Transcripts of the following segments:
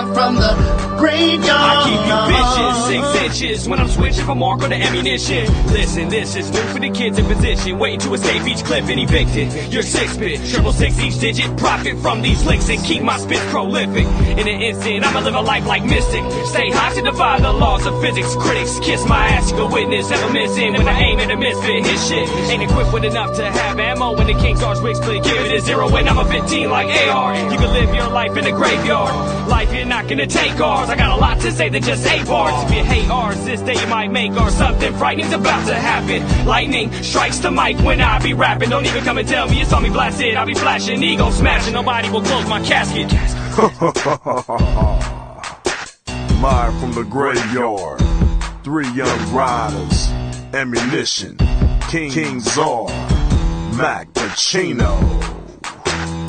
live from the graveyard. I keep you vicious, 6 inches when I'm switching from mark to ammunition. Listen, this is new for the kids in position, waiting to escape each clip and evicted. You're 6-bit, 666 each digit, profit from these licks and keep my spit prolific. In an instant, I'ma live a life like Mystic. Stay high to defy the laws of physics. Critics kiss my ass, you can witness, ever missing when I aim at a misfit. His shit ain't equipped with enough to have ammo. When the King Stars wig split, give it a 0 and I'm a 15 like AR. You can live your life in the graveyard. Life, you're not gonna take ours. I got a lot to say that just 8 bars. If you hate ours, this day you might make ours. Something frightening's about to happen. Lightning strikes the mic when I be rapping. Don't even come and tell me you saw me blasted. I'll be flashing, ego smashing. Nobody will close my casket. Live from the graveyard, 3 young riders, ammunition, King Czar, Mac Pacino.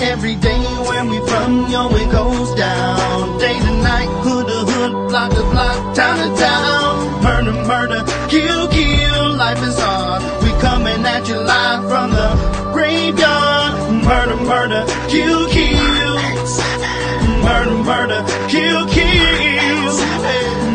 Every day where we from, yo, it goes down. Day to night, hood to hood, block to block, town to town. Murder, murder, kill, kill, life is hard. We coming at you live from the graveyard. Murder, murder, kill, kill. Murder, murder, kill, kill.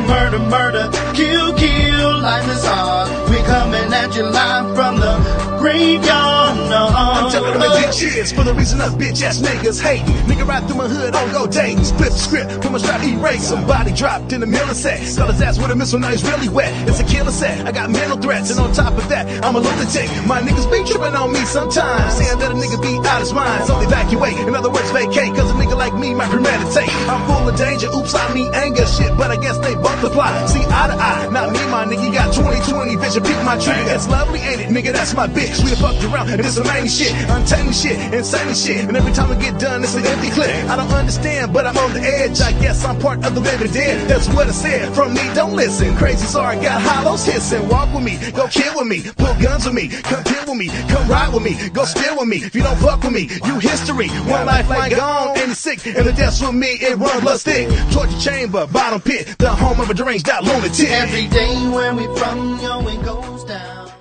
Murder, murder, kill, kill, life is hard. We coming at you live from the graveyard. I'm telling them it cheers for the reason us bitch ass niggas hating. Nigga right through my hood on go dating. Split the script from a strap erase. Somebody dropped in the middle of sex. Got his ass with a missile, now he's really wet. It's a killer set. I got mental threats, and on top of that, I'm a lunatic. My niggas be tripping on me sometimes, saying that a nigga be out his mind. So evacuate, in other words, vacate. Cause a nigga like me might premeditate. I'm full of danger, oops, I mean anger. Shit, but I guess they both apply. See eye to eye, not me, my nigga. You got 20/20 vision, peep my trigger. It's lovely, ain't it? Nigga, that's my bitch. We done fucked around, and this some main shit. Untamed shit, insane shit. And every time I get done, it's an empty clip. I don't understand, but I'm on the edge. I guess I'm part of the living dead. That's what I said. From me, don't listen. Crazy sorry, got hollows hissing. Walk with me, go kill with me. Pull guns with me, come kill with me. Come ride with me, go steal with me. If you don't fuck with me, you history. One lifeline gone, and it's sick. And the death's with me, it run blood stick. Torture chamber, bottom pit, the home of a deranged out lunatic. Every day where we from, yo, it goes down.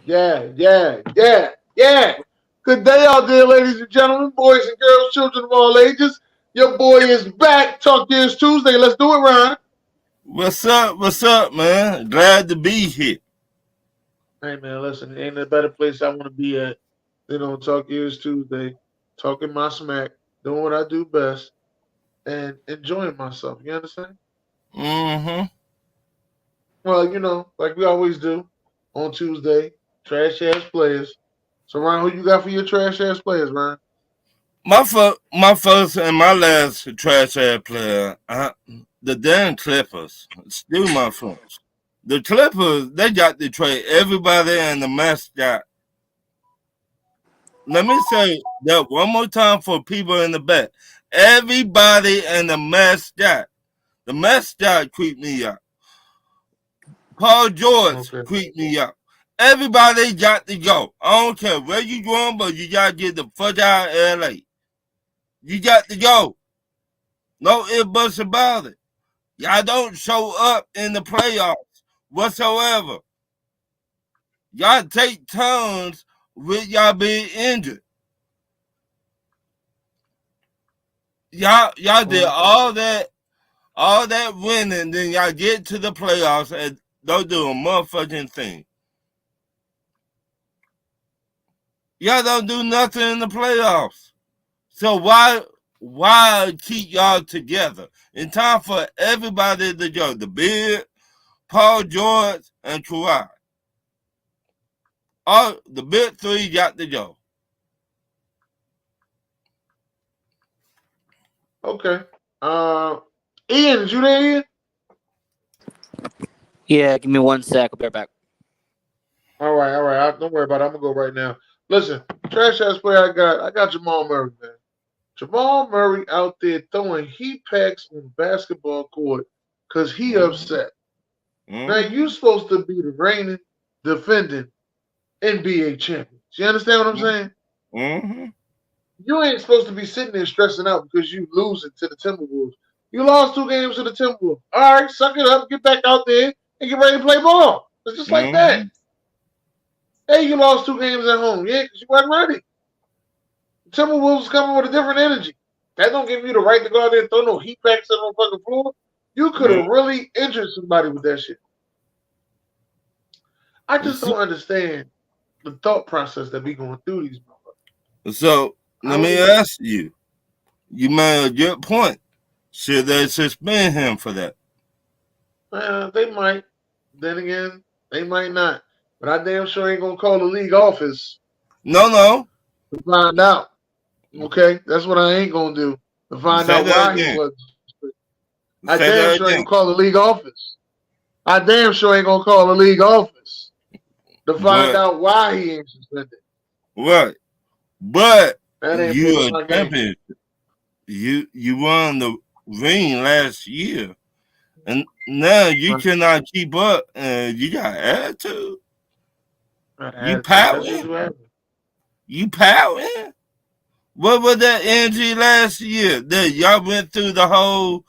Yeah. Good day out there, ladies and gentlemen, boys and girls, children of all ages. Your boy is back. Talk to us Tuesday. Let's do it, Ron. What's up, man? Glad to be here. Hey, man, listen, ain't a better place I want to be at than on Talk Years Tuesday, talking my smack, doing what I do best, and enjoying myself. You understand? Mm-hmm. Well, you know, like we always do on Tuesday, trash-ass players. So, Ron, who you got for your trash-ass players, Ron? My first and my last trash-ass player, the damn Clippers. Still my friends. The Clippers, they got to trade everybody and the mascot. Let me say that one more time for people in the back. Everybody and the mascot. The mascot creeped me out. Paul George creeped me out. Everybody got to go. I don't care where you going, but you got to get the fuck out of LA. You got to go. No ifs, buts about it. Y'all don't show up in the playoffs whatsoever. Y'all take turns with y'all being injured. Y'all did all that winning, then y'all get to the playoffs and don't do a motherfucking thing. Y'all don't do nothing in the playoffs. So why keep y'all together? In time for everybody to go. The Beard, Paul George, and Kawhi. All the big three got to go. Okay. Ian, is you there, Ian? Yeah, give me 1 sec. I'll be right back. All right. Don't worry about it. I'm gonna go right now. Listen, trash ass player I got Jamal Murray, man. Jamal Murray out there throwing heat packs on basketball court because he upset. Now you supposed to be the reigning, defending NBA champions. You understand what I'm saying? Mm-hmm. You ain't supposed to be sitting there stressing out because you losing to the Timberwolves. You lost 2 games to the Timberwolves. All right, suck it up, get back out there, and get ready to play ball. It's just like that. Hey, you lost 2 games at home. Yeah, because you weren't ready. The Timberwolves coming with a different energy. That don't give you the right to go out there and throw no heat packs on the fucking floor. You could have really injured somebody with that shit. I just don't understand the thought process that be going through these motherfuckers. So let me ask you. You made a good point. Should they suspend him for that? They might. Then again, they might not. But I damn sure ain't gonna call the league office. No. To find out. Okay, that's what I ain't gonna do. To find out why he was. I damn sure ain't gonna call the league office. I damn sure ain't gonna call the league office to find out why he ain't suspended. Right. But you a champion. You won the ring last year. And now you cannot keep up and you got attitude. You pouting. You pouting. What was that energy last year? That y'all went through the whole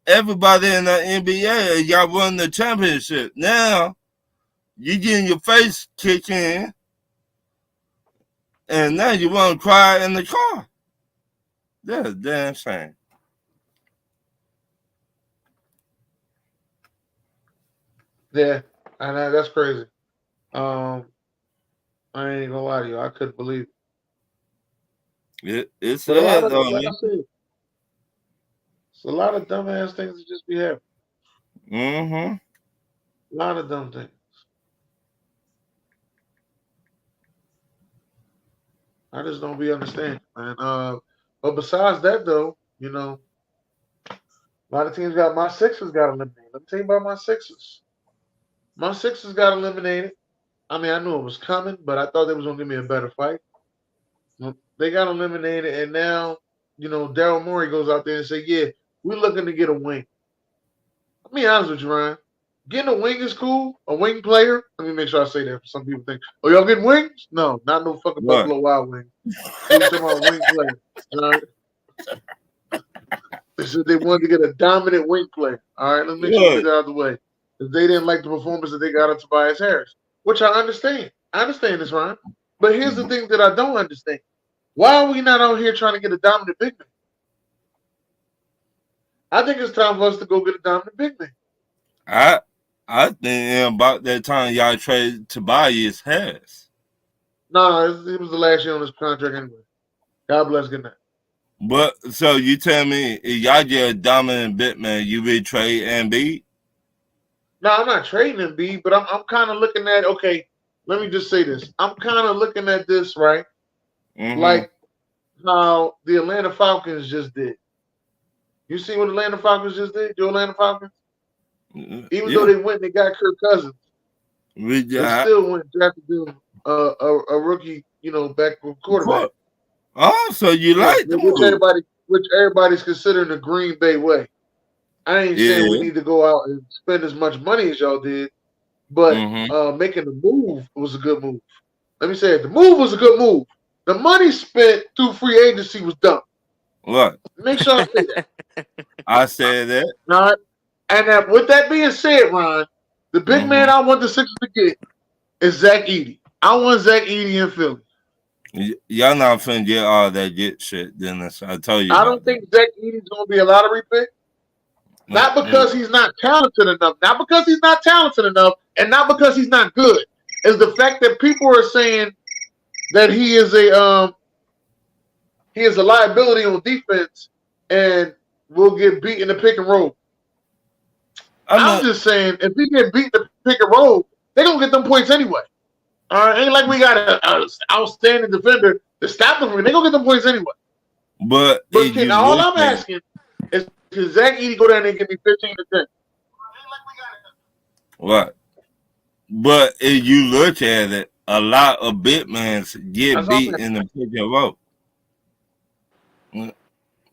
everybody in the NBA, y'all won the championship. Now you getting your face kicked in, and now you want to cry in the car. That's a damn shame. Yeah, and that's crazy. I ain't gonna lie to you. I couldn't believe it. It's sad, though. It's a lot of dumbass things that just be happening. Mm-hmm. A lot of dumb things. I just don't be understanding, man. But besides that, though, you know, a lot of teams got my Sixers got eliminated. Let me tell you about my Sixers. My Sixers got eliminated. I mean, I knew it was coming, but I thought they was gonna give me a better fight. They got eliminated, and now, you know, Daryl Morey goes out there and say, "Yeah, we're looking to get a wing." I'll be honest with you, Ryan. Getting a wing is cool. A wing player. Let me make sure I say that. Some people think, "Oh, y'all getting wings?" No, not no fucking Buffalo Wild Wings. They talking about wing player. All right. They said they wanted to get a dominant wing player. All right, let's make sure we get that out of the way. Because they didn't like the performance that they got of Tobias Harris, which I understand. I understand this, Ryan. But here's the thing that I don't understand. Why are we not out here trying to get a dominant big man? I think it's time for us to go get a dominant big man. I think about that time y'all traded Tobias Harris. No, it was the last year on his contract anyway. God bless, good night. But so you tell me if y'all get a dominant big man, you would trade Embiid? No, I'm not trading Embiid, but I'm kind of looking at, okay, let me just say this. I'm kind of looking at this, right? Mm-hmm. Like how the Atlanta Falcons just did. You see what the Atlanta Falcons just did? The Atlanta Falcons? Even though they went and they got Kirk Cousins, they still went and drafted them a rookie, you know, back quarterback. Oh, so you like the move. Which everybody's considering the Green Bay way. I ain't saying we need to go out and spend as much money as y'all did, but making the move was a good move. Let me say it. The move was a good move. The money spent through free agency was dumb. What? Make sure I say that. I said that. All right. And with that being said, Ron, the big man I want the Sixers to get is Zach Edey. I want Zach Edey in Philly. Y'all not finna get all that get shit, Dennis. I told you. I don't think Zach Edey's gonna be a lottery pick. Not because he's not talented enough, not because he's not talented enough, and not because he's not good. Is the fact that people are saying that he is a liability on defense and will get beat in the pick and roll. I'm just saying, if he get beat in the pick and roll, they're gonna get them points anyway. All right, ain't like we got an outstanding defender to stop them from it. They're gonna get them points anyway. But all I'm asking is, can Zach Edey go down there and give me 15 to 10? What? But if you look at it, a lot of big men get beat in the pick and roll.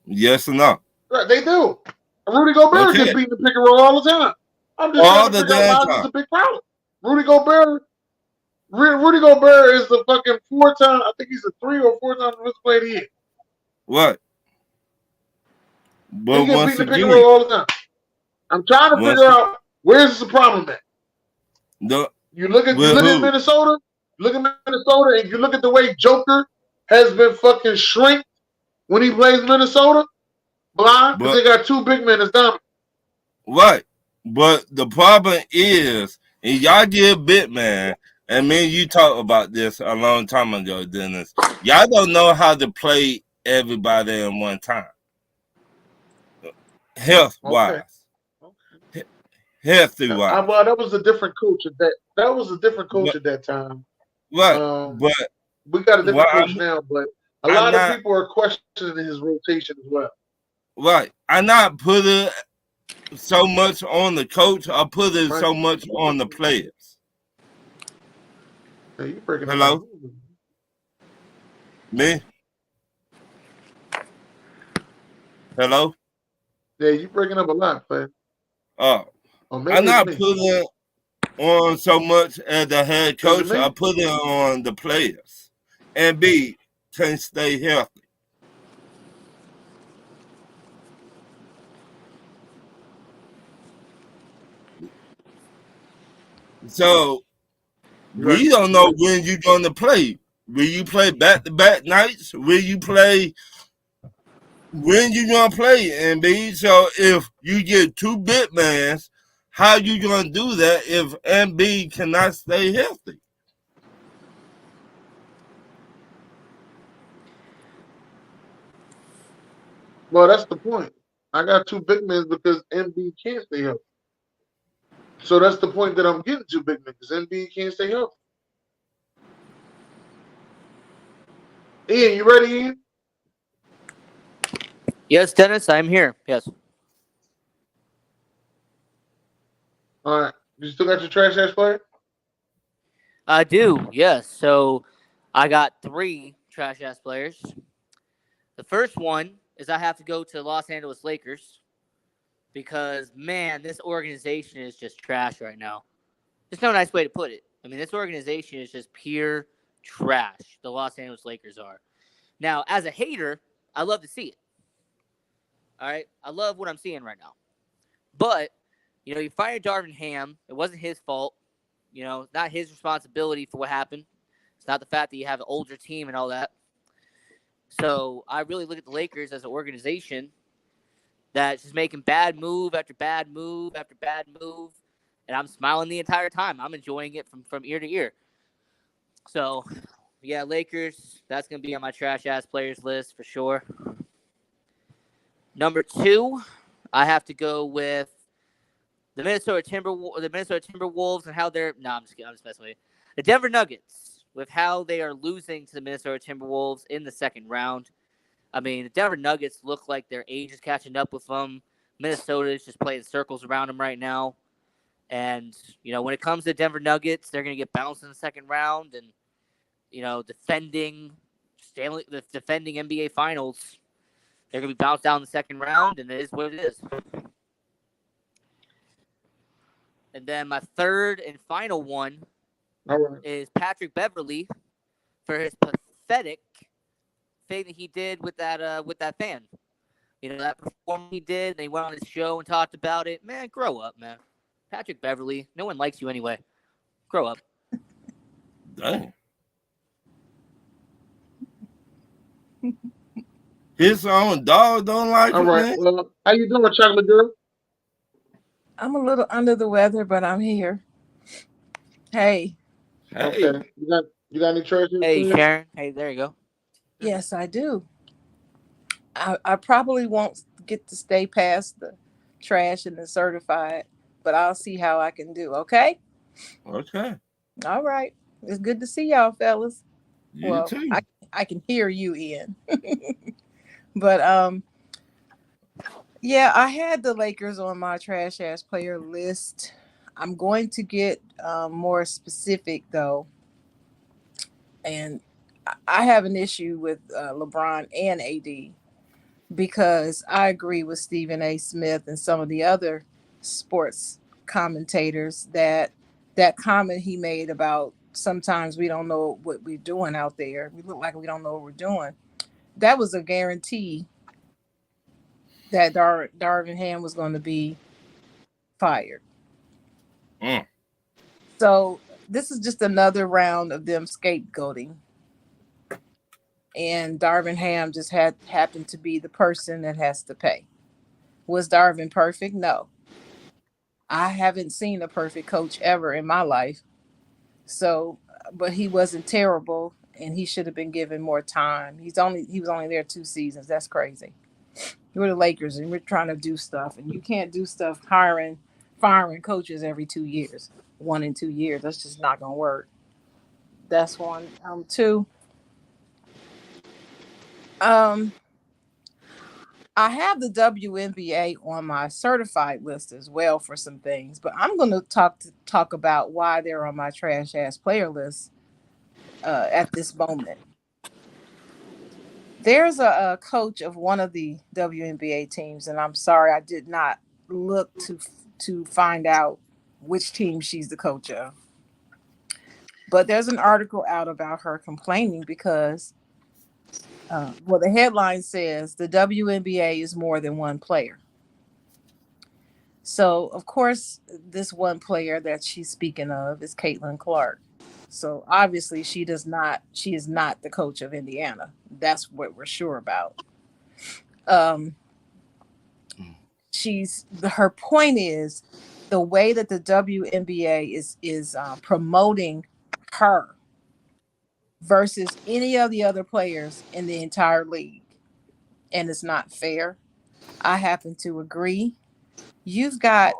Yes or no? Right, they do. Rudy Gobert gets beat in the pick and roll all the time. I'm just trying to figure out why this is a big problem. Rudy Gobert is the fucking 4-time. I think he's a 3 or 4-time defensive player of the year. What? But he gets beat in the pick and roll all the time. I'm trying to figure out where's the problem at. You look at Minnesota. Look at Minnesota, and you look at the way Joker has been fucking shrinked when he plays Minnesota, blind, because they got two big men that's dominant. Right. But the problem is, and y'all get bit, man, and me and you talked about this a long time ago, Dennis. Y'all don't know how to play everybody in one time. Health-wise. Okay. Healthy-wise. Well, that was a different coach at that. That was a different coach at that time. Right. But we got a different coach now, but a lot of people are questioning his rotation as well. Right. I'm not putting so much on the coach. I put it so much on the players. Hey, you breaking Hello? Me? Hello? Yeah, you breaking up a lot, player. Oh. I'm not putting on so much as the head coach. I put it on the players. And B, can stay healthy. So we don't know when you're going to play. Will you play back-to-back nights? Will you play when you going to play, MB? So if you get two big mans, how you going to do that if MB cannot stay healthy? Well, that's the point. I got two big men because MB can't stay healthy. So that's the point that I'm getting to, big men, because MB can't stay healthy. Ian, you ready, Ian? Yes, Dennis, I'm here. Yes. All right. You still got your trash ass player? I do, yes. So I got 3 trash ass players. The first one is I have to go to Los Angeles Lakers because, man, this organization is just trash right now. There's no nice way to put it. I mean, this organization is just pure trash. The Los Angeles Lakers are. Now, as a hater, I love to see it. All right? I love what I'm seeing right now. But, you fired Darvin Ham. It wasn't his fault. Not his responsibility for what happened. It's not the fact that you have an older team and all that. So I really look at the Lakers as an organization that's just making bad move after bad move after bad move. And I'm smiling the entire time. I'm enjoying it from ear to ear. So, yeah, Lakers, that's going to be on my trash-ass players list for sure. Number 2, I have to go with the Minnesota Timberwolves and how they're – no, I'm just messing with you. The Denver Nuggets with how they are losing to the Minnesota Timberwolves in the second round. I mean, the Denver Nuggets look like their age is catching up with them. Minnesota is just playing circles around them right now. And, when it comes to Denver Nuggets, they're going to get bounced in the second round. And, defending NBA Finals, they're going to be bounced down in the second round, and it is what it is. And then my third and final one is Patrick Beverley for his pathetic thing that he did with that fan. That performance he did, and he went on his show and talked about it. Man, grow up, man. Patrick Beverley, no one likes you anyway. Grow up. Dang. His own dog don't like him, man. Well, how you doing, chocolate girl? I'm a little under the weather, but I'm here. Hey. Okay. You got any trash? Hey, Sharon. Hey, there you go. Yes, I do. I probably won't get to stay past the trash and the certified, but I'll see how I can do. Okay. Okay. All right. It's good to see y'all, fellas. You too. I can hear you, Ian. But yeah, I had the Lakers on my trash ass player list. I'm going to get more specific though, and I have an issue with LeBron and AD because I agree with Stephen A. Smith and some of the other sports commentators that comment he made about sometimes we don't know what we're doing out there. We look like we don't know what we're doing. That was a guarantee that Darvin Ham was going to be fired. So this is just another round of them scapegoating. and Darvin Ham just happened to be the person that has to pay. Was Darvin perfect? No. I haven't seen a perfect coach ever in my life. So, but he wasn't terrible, and he should have been given more time. He was only there 2 seasons. That's crazy. We're the Lakers, and we're trying to do stuff, and you can't do stuff firing coaches every 2 years, 1 in 2 years. That's just not gonna work. That's one. Two. Um, I have the WNBA on my certified list as well for some things, but I'm going to talk about why they're on my trash ass player list at this moment. There's a coach of one of the WNBA teams, and I'm sorry I did not look to find out which team she's the coach of. But there's an article out about her complaining because, well, the headline says the WNBA is more than one player. So, of course, this one player that she's speaking of is Caitlin Clark. So, obviously, she is not the coach of Indiana. That's what we're sure about. Her point is the way that the WNBA is promoting her versus any of the other players in the entire league, and it's not fair. I happen to agree. You've got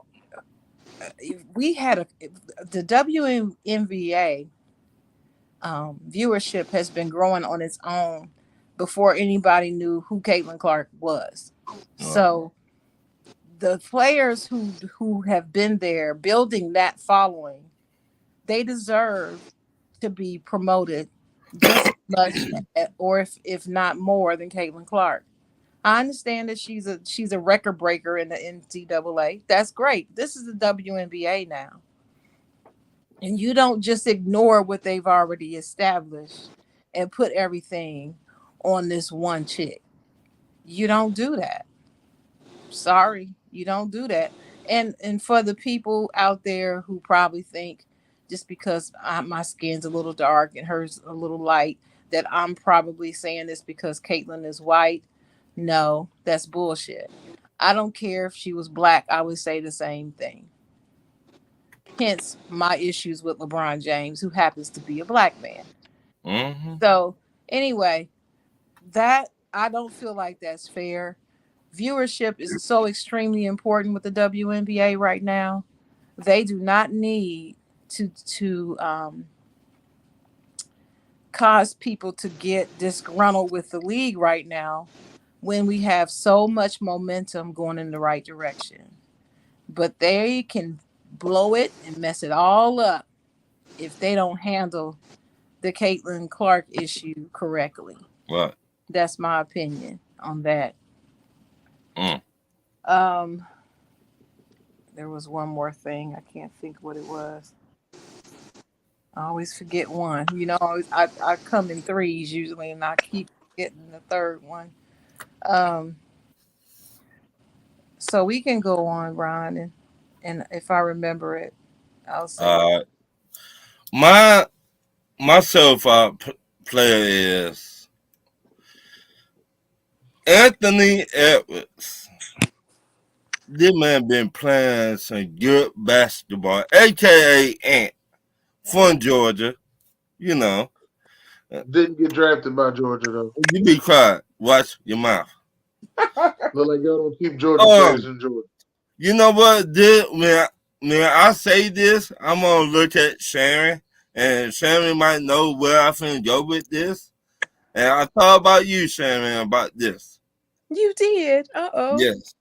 the WNBA viewership has been growing on its own before anybody knew who Caitlin Clark was. So the players who have been there building that following, they deserve to be promoted just as much or if not more than Caitlin Clark. I understand that she's a record breaker in the NCAA. That's great. This is the WNBA now. And you don't just ignore what they've already established and put everything on this one chick. You don't do that. Sorry, you don't do that. And for the people out there who probably think just because my skin's a little dark and hers a little light, that I'm probably saying this because Caitlin is white. No, that's bullshit. I don't care if she was black. I would say the same thing. Hence my issues with LeBron James, who happens to be a black man. Mm-hmm. So anyway, that I don't feel like that's fair. Viewership is so extremely important with the WNBA right now. They do not need to cause people to get disgruntled with the league right now when we have so much momentum going in the right direction. But they can blow it and mess it all up if they don't handle the Caitlin Clark issue correctly. Right. That's my opinion on that. There was one more thing. I can't think what it was. I always forget one. You know, I come in threes usually, and I keep getting the third one. So we can go on, Ron, and if I remember it, I'll say. My certified player is Anthony Edwards. This man been playing some good basketball, aka Ant from Georgia. You know. Didn't get drafted by Georgia though. You be quiet. Watch your mouth. Look like y'all don't keep Georgia players in Georgia. You know what? When I say this, I'm gonna look at Sharon, and Sharon might know where I finna go with this. And I thought about you, Sharon, about this. You did. Uh-oh. Yes.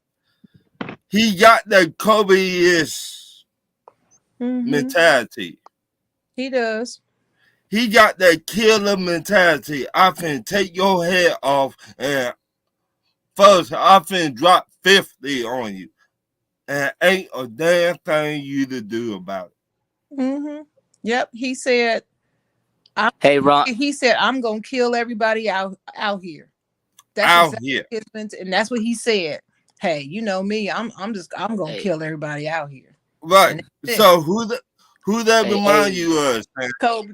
He got that Kobe-ish mentality. He does. He got that killer mentality. I finna take your head off, and first I finna drop 50 on you. And ain't a damn thing you to do about it. Yep. He said, "Hey, Ron." He said, "I'm gonna kill everybody out here." That's out here, and that's what he said. Hey, you know me. I'm gonna kill everybody out here. Right. So who that remind you of?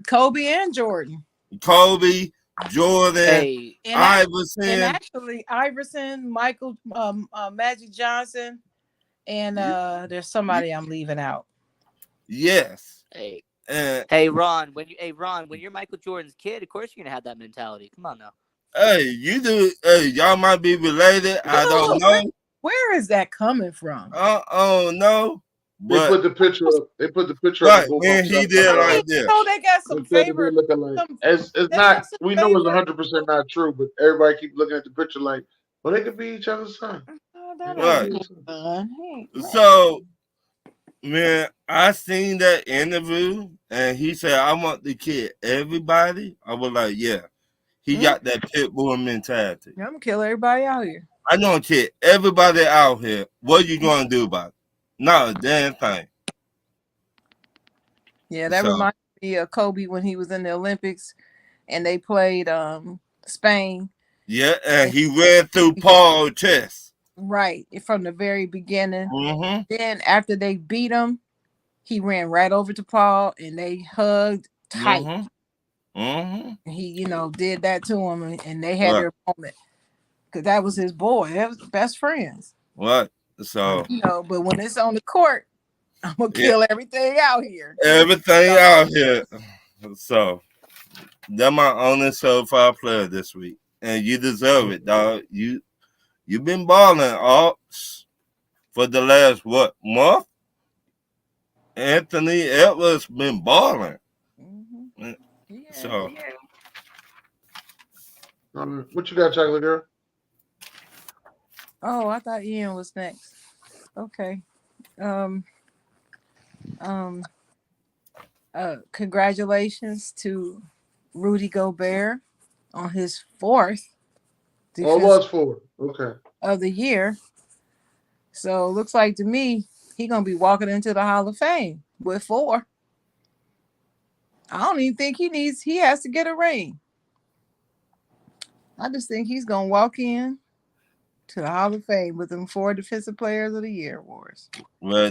Kobe and Jordan. Kobe, Jordan, Hey, And Iverson. actually, Iverson, Michael, Magic Johnson, and there's somebody I'm leaving out. Yes. hey, And Ron. When you're Michael Jordan's kid, of course you're gonna have that mentality. Come on now. hey, you do. Hey, y'all might be related. I don't know. Where is that coming from? Oh no. They But put the picture up. They put the picture up right of both when of them he side did by like side. this. They got some They said they favorite. look alike. It's They not. got some We know it's favorite. 100% not true, but everybody keep looking at the picture like, well, they could be each other's son. They That might ain't Right. be his his son. son. So man, I seen that interview and he said, I want the kid. Everybody, I was like, yeah. He got that pit bull mentality. I'm gonna kill everybody out here. I don't care. Everybody out here, what you gonna do about it? Not a damn thing. Yeah, that So reminds me of Kobe when he was in the Olympics and they played Spain. yeah, and he ran through Paul's chest. Right, from the very beginning. Mm-hmm. Then after they beat him, he ran right over to Paul and they hugged tight. Mm-hmm. Mm-hmm. He, did that to him and they had Right. their moment. Because that was his boy. That was best friends. What? So But when it's on the court, I'm gonna yeah, kill everything out here. everything out here. So they're my only certified player this week. And you deserve it, dog. You've been balling all for the last month? Anthony Edwards been balling. Mm-hmm. Yeah. So What you got, chocolate girl? Oh, I thought Ian was next. Okay. Congratulations to Rudy Gobert on his fourth Oh, it defense was 4. Okay. of the year. So looks like to me he gonna be walking into the Hall of Fame with 4. I don't even think he has to get a ring. I just think he's gonna walk in to the Hall of Fame with them 4 Defensive Players of the Year awards. well,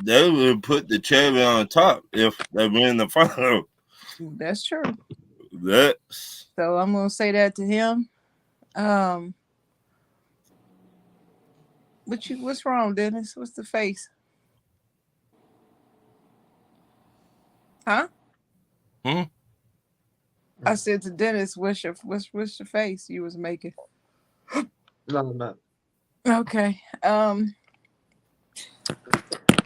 they would put the cherry on top if they win the final. That's true. That's So I'm gonna say that to him. What's wrong, Dennis? What's the face? Huh? I said to Dennis, what's your face you was making? No, not. Okay.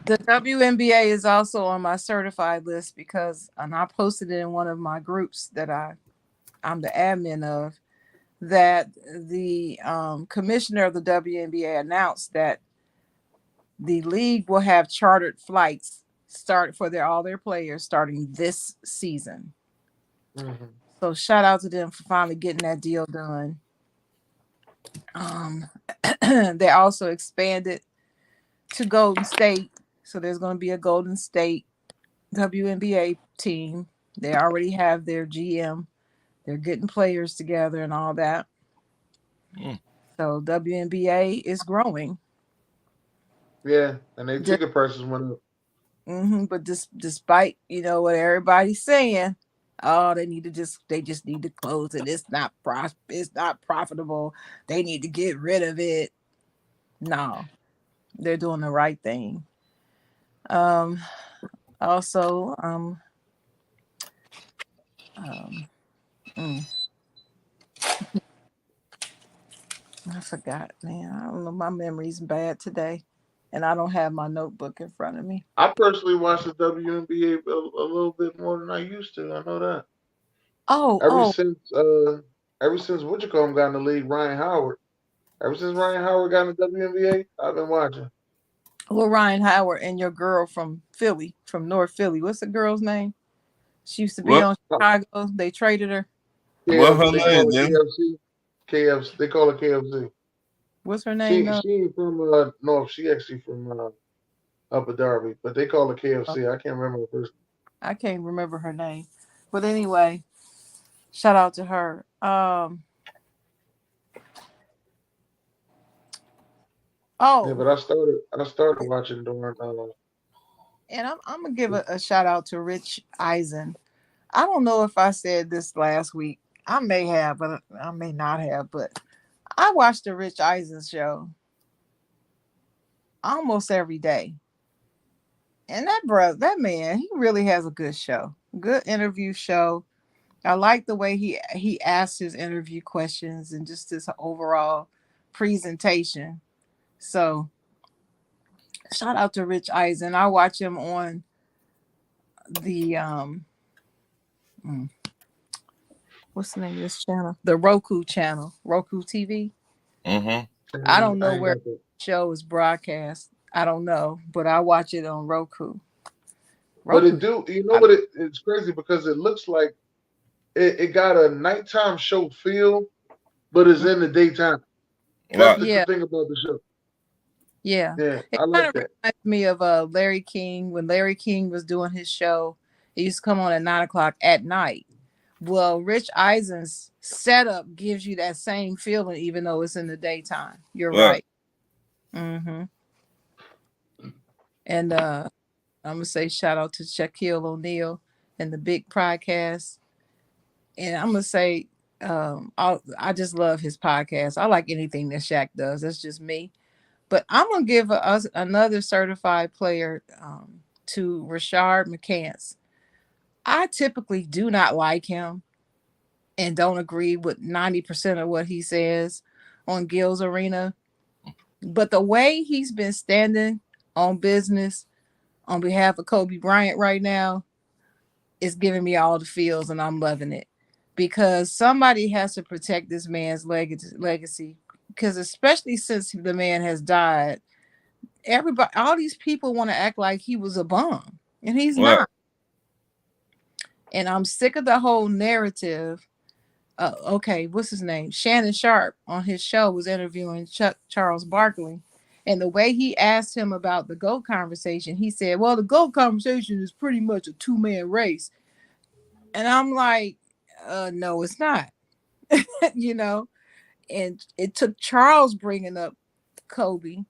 The WNBA is also on my certified list because, and I posted it in one of my groups that I'm the admin of, that the commissioner of the WNBA announced that the league will have chartered flights start for all their players starting this season. Mm-hmm. So shout out to them for finally getting that deal done. They also expanded to Golden State. So there's going to be a Golden State WNBA team. They already have their GM. They're getting players together and all that. So WNBA is growing. Yeah, and their ticket prices went up. But despite what everybody's saying, oh, they just need to close it. It's not profitable. They need to get rid of it. No, they're doing the right thing. Also, I forgot, man. I don't know. My memory's bad today, and I don't have my notebook in front of me. I personally watch the WNBA a little bit more than I used to. I know that. Ever since what you call him got in the league, Ryan Howard. Ever since Ryan Howard got in the WNBA, I've been watching. Well, Ryan Howard and your girl from Philly, from North Philly. What's the girl's name? She used to be on Chicago. They traded her. What her They name, call it then? KFC. KFC. They call it KFC. What's her name? She ain't from North. She actually from Upper Darby, but they call it KFC. I can't remember her first. I can't remember her name, but anyway, shout out to her. Yeah, but I started watching during. And I'm gonna give a shout out to Rich Eisen. I don't know if I said this last week, I may have, but I may not have. But I watch the Rich Eisen show almost every day. And that man, he really has a good show. Good interview show. I like the way he asks his interview questions and just his overall presentation. So shout out to Rich Eisen. I watch him on the mm, what's the name of this channel? The Roku channel, Roku TV. I don't know where the show is broadcast. I don't know, but I watch it on Roku. But it's crazy because it looks like it got a nighttime show feel, but it's in the daytime. That's the thing about the show. Yeah. It I like that. Reminds me of Larry King. When Larry King was doing his show, it used to come on at 9:00 at night. Well, Rich Eisen's setup gives you that same feeling, even though it's in the daytime. You're right. Mm-hmm. And I'm gonna say shout out to Shaquille O'Neal and the Big Podcast. And I'm gonna say I just love his podcast. I like anything that Shaq does. That's just me. But I'm gonna give us another certified player to Rashard McCants. I typically do not like him and don't agree with 90% of what he says on Gil's Arena. But the way he's been standing on business on behalf of Kobe Bryant right now is giving me all the feels, and I'm loving it. Because somebody has to protect this man's legacy. Because especially since the man has died, all these people want to act like he was a bum, and he's not. And I'm sick of the whole narrative. Okay, what's his name? Shannon Sharp on his show was interviewing Charles Barkley, and the way he asked him about the GOAT conversation, he said, "Well, the GOAT conversation is pretty much a two-man race," and I'm like, "No, it's not." You know, and it took Charles bringing up Kobe.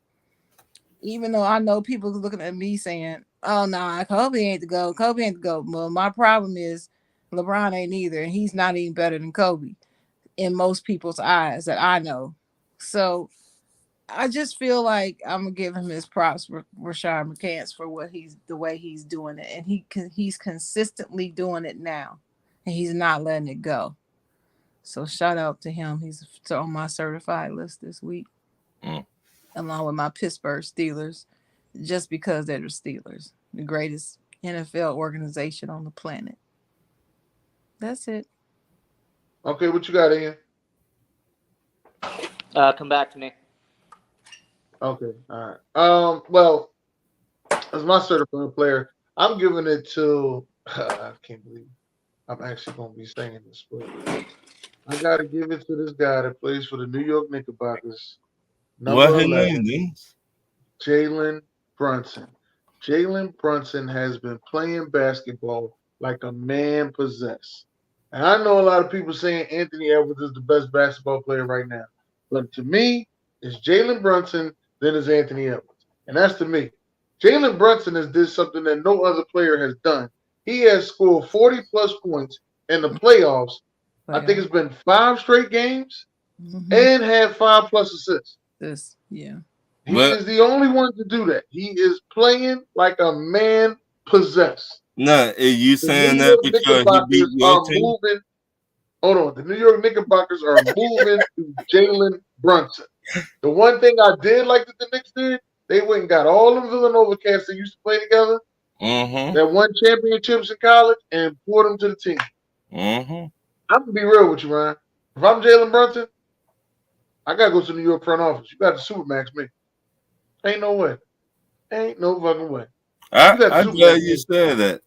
Even though I know people looking at me saying, "Oh no, Kobe ain't the GOAT. Kobe ain't the GOAT." Well, my problem is LeBron ain't either, and he's not even better than Kobe in most people's eyes that I know. So I just feel like I'm gonna give him his props for Rashard McCants for the way he's doing it, and he's consistently doing it now, and he's not letting it go. So shout out to him. He's on my certified list this week. Along with my Pittsburgh Steelers, just because they're the Steelers, the greatest NFL organization on the planet. That's it. Okay, what you got, Ian? Come back to me. Okay, all right. Well, as my certified player, I'm giving it to. I can't believe I'm actually going to be saying this, but I got to give it to this guy that plays for the New York Knickerbockers. Number 11, Jalen Brunson. Jalen Brunson has been playing basketball like a man possessed. And I know a lot of people saying Anthony Edwards is the best basketball player right now. But to me, it's Jalen Brunson, then it's Anthony Edwards. And that's to me. Jalen Brunson has did something that no other player has done. He has scored 40-plus points in the playoffs. I think it's been 5 straight games and had 5-plus assists. He is the only one to do that. He is playing like a man possessed. No, are you saying that because he beat your team? Moving. Hold on. The New York Knickerbockers are moving to Jalen Brunson. The one thing I did like that the Knicks did, they went and got all them Villanova cats that used to play together that won championships in college and poured them to the team. I'm going to be real with you, Ryan. If I'm Jalen Brunson, I got to go to the New York front office. You got to supermax me. Ain't no way. Ain't no fucking way. I'm glad you said that.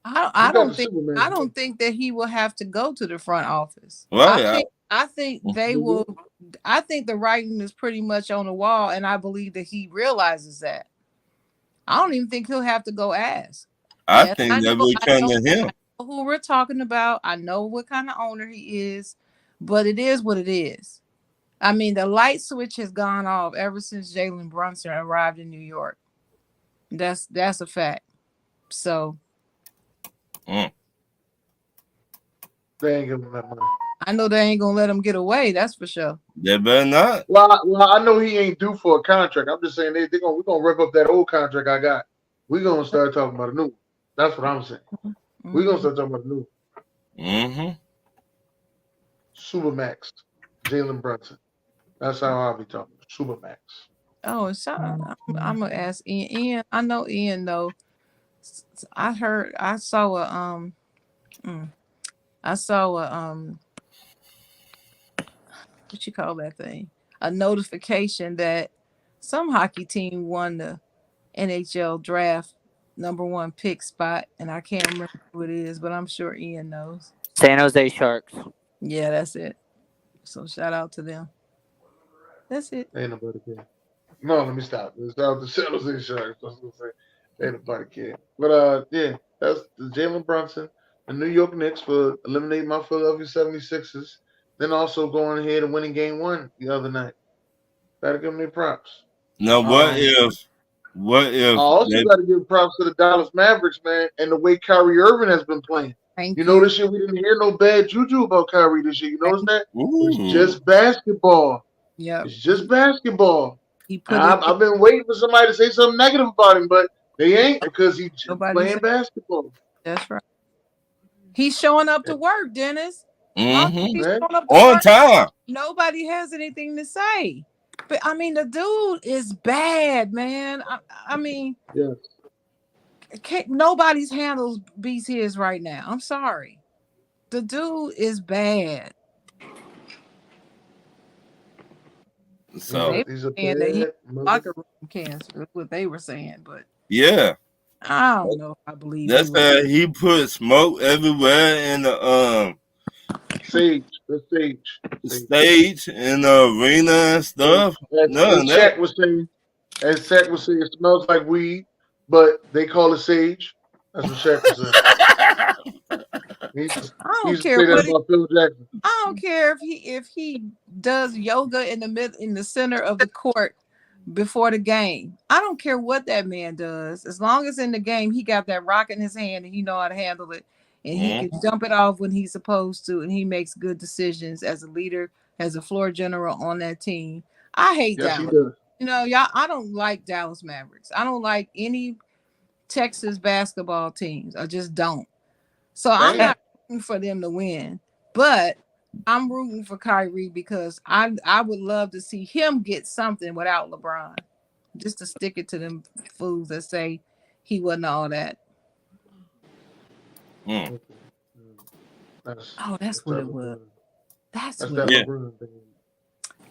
I don't think that he will have to go to the front office. I think they will. I think the writing is pretty much on the wall, and I believe that he realizes that. I don't even think he'll have to go ask. I think that will come to him. I know who we're talking about. I know what kind of owner he is, but it is what it is. I mean, the light switch has gone off ever since Jalen Brunson arrived in New York. That's a fact. So They ain't giving him that money. I know they ain't gonna let him get away. That's for sure. They better not. Well, I know he ain't due for a contract. I'm just saying we're gonna rip up that old contract I got. We're gonna start talking about a new one. That's what I'm saying. We're gonna start talking about a new one. Mm-hmm. Supermax, Jalen Brunson. That's how I'll be talking. Supermax. Oh, I'm gonna ask Ian. Ian, I know Ian though. I saw a what you call that thing? A notification that some hockey team won the NHL draft #1 pick spot, and I can't remember who it is, but I'm sure Ian knows. San Jose Sharks. Yeah, that's it. So shout out to them. That's it. Ain't nobody care. No, let me stop. Let's start with the San Jose Sharks. I was gonna say ain't nobody care. But yeah, that's the Jalen Brunson, the New York Knicks for eliminating my Philadelphia 76ers. Then also going ahead and winning game 1 the other night. Gotta give them their props. Now what if I also got to give props to the Dallas Mavericks, man, and the way Kyrie Irving has been playing. Thank you know, this year we didn't hear no bad juju about Kyrie this year. You notice that? It's just basketball. Yeah, it's just basketball. He put I've been waiting for somebody to say something negative about him, but they ain't because he's just playing basketball. That's right. He's showing up to work, Dennis. Mm-hmm. He's showing up to on work. time. Nobody has anything to say. But I mean, the dude is bad, man. I mean, yes. Nobody's handles beats his right now. I'm sorry. The dude is bad. So he's a bad locker room cancer. That's what they were saying, but yeah, I don't know if I believe that's how he put smoke everywhere in the stage in the arena and stuff. Shaq was saying, it smells like weed, but they call it sage. That's what Shaq was saying. I don't care what Phil Jackson. I don't care if he does yoga in the center of the court before the game. I don't care what that man does. As long as in the game he got that rock in his hand and he know how to handle it, and he can dump it off when he's supposed to, and he makes good decisions as a leader, as a floor general on that team. I hate Dallas. You know, y'all. I don't like Dallas Mavericks. I don't like any Texas basketball teams. I just don't. So I'm not rooting for them to win, but I'm rooting for Kyrie because I would love to see him get something without LeBron, just to stick it to them fools that say he wasn't all that. That's what it was.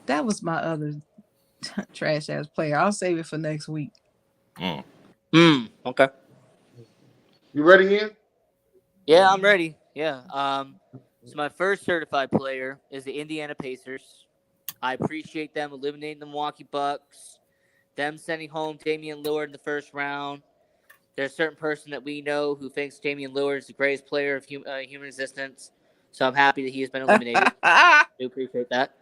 That was my other trash ass player. I'll save it for next week. Okay. You ready, Ian? Yeah, I'm ready. Yeah. So my first certified player is the Indiana Pacers. I appreciate them eliminating the Milwaukee Bucks, them sending home Damian Lillard in the first round. There's a certain person that we know who thinks Damian Lillard is the greatest player of human existence. So I'm happy that he has been eliminated. I do appreciate that.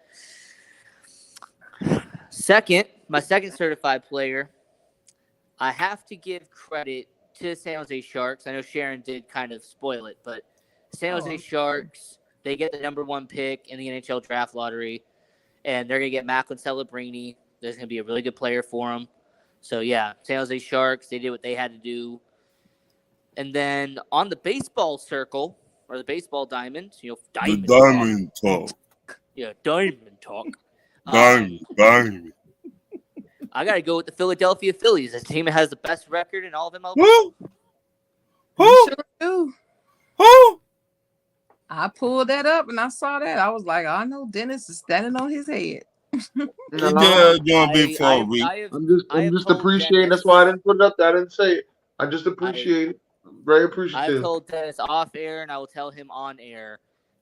My second certified player, I have to give credit to the San Jose Sharks. I know Sharon did kind of spoil it, but San Jose Sharks, they get the #1 pick in the NHL draft lottery, and they're going to get Macklin Celebrini. There's going to be a really good player for them. So, yeah, San Jose Sharks, they did what they had to do. And then on the baseball circle, or the baseball diamond, diamond talk. Yeah, diamond talk. Diamond. I got to go with the Philadelphia Phillies. This team has the best record in all of MLB. Who? Sure do. Who? I pulled that up and I saw that. I was like, I know Dennis is standing on his head. I'm just appreciating. That's why I didn't put it up there. I didn't say it. I just appreciate it. Very appreciative. I told Dennis off air, and I will tell him on air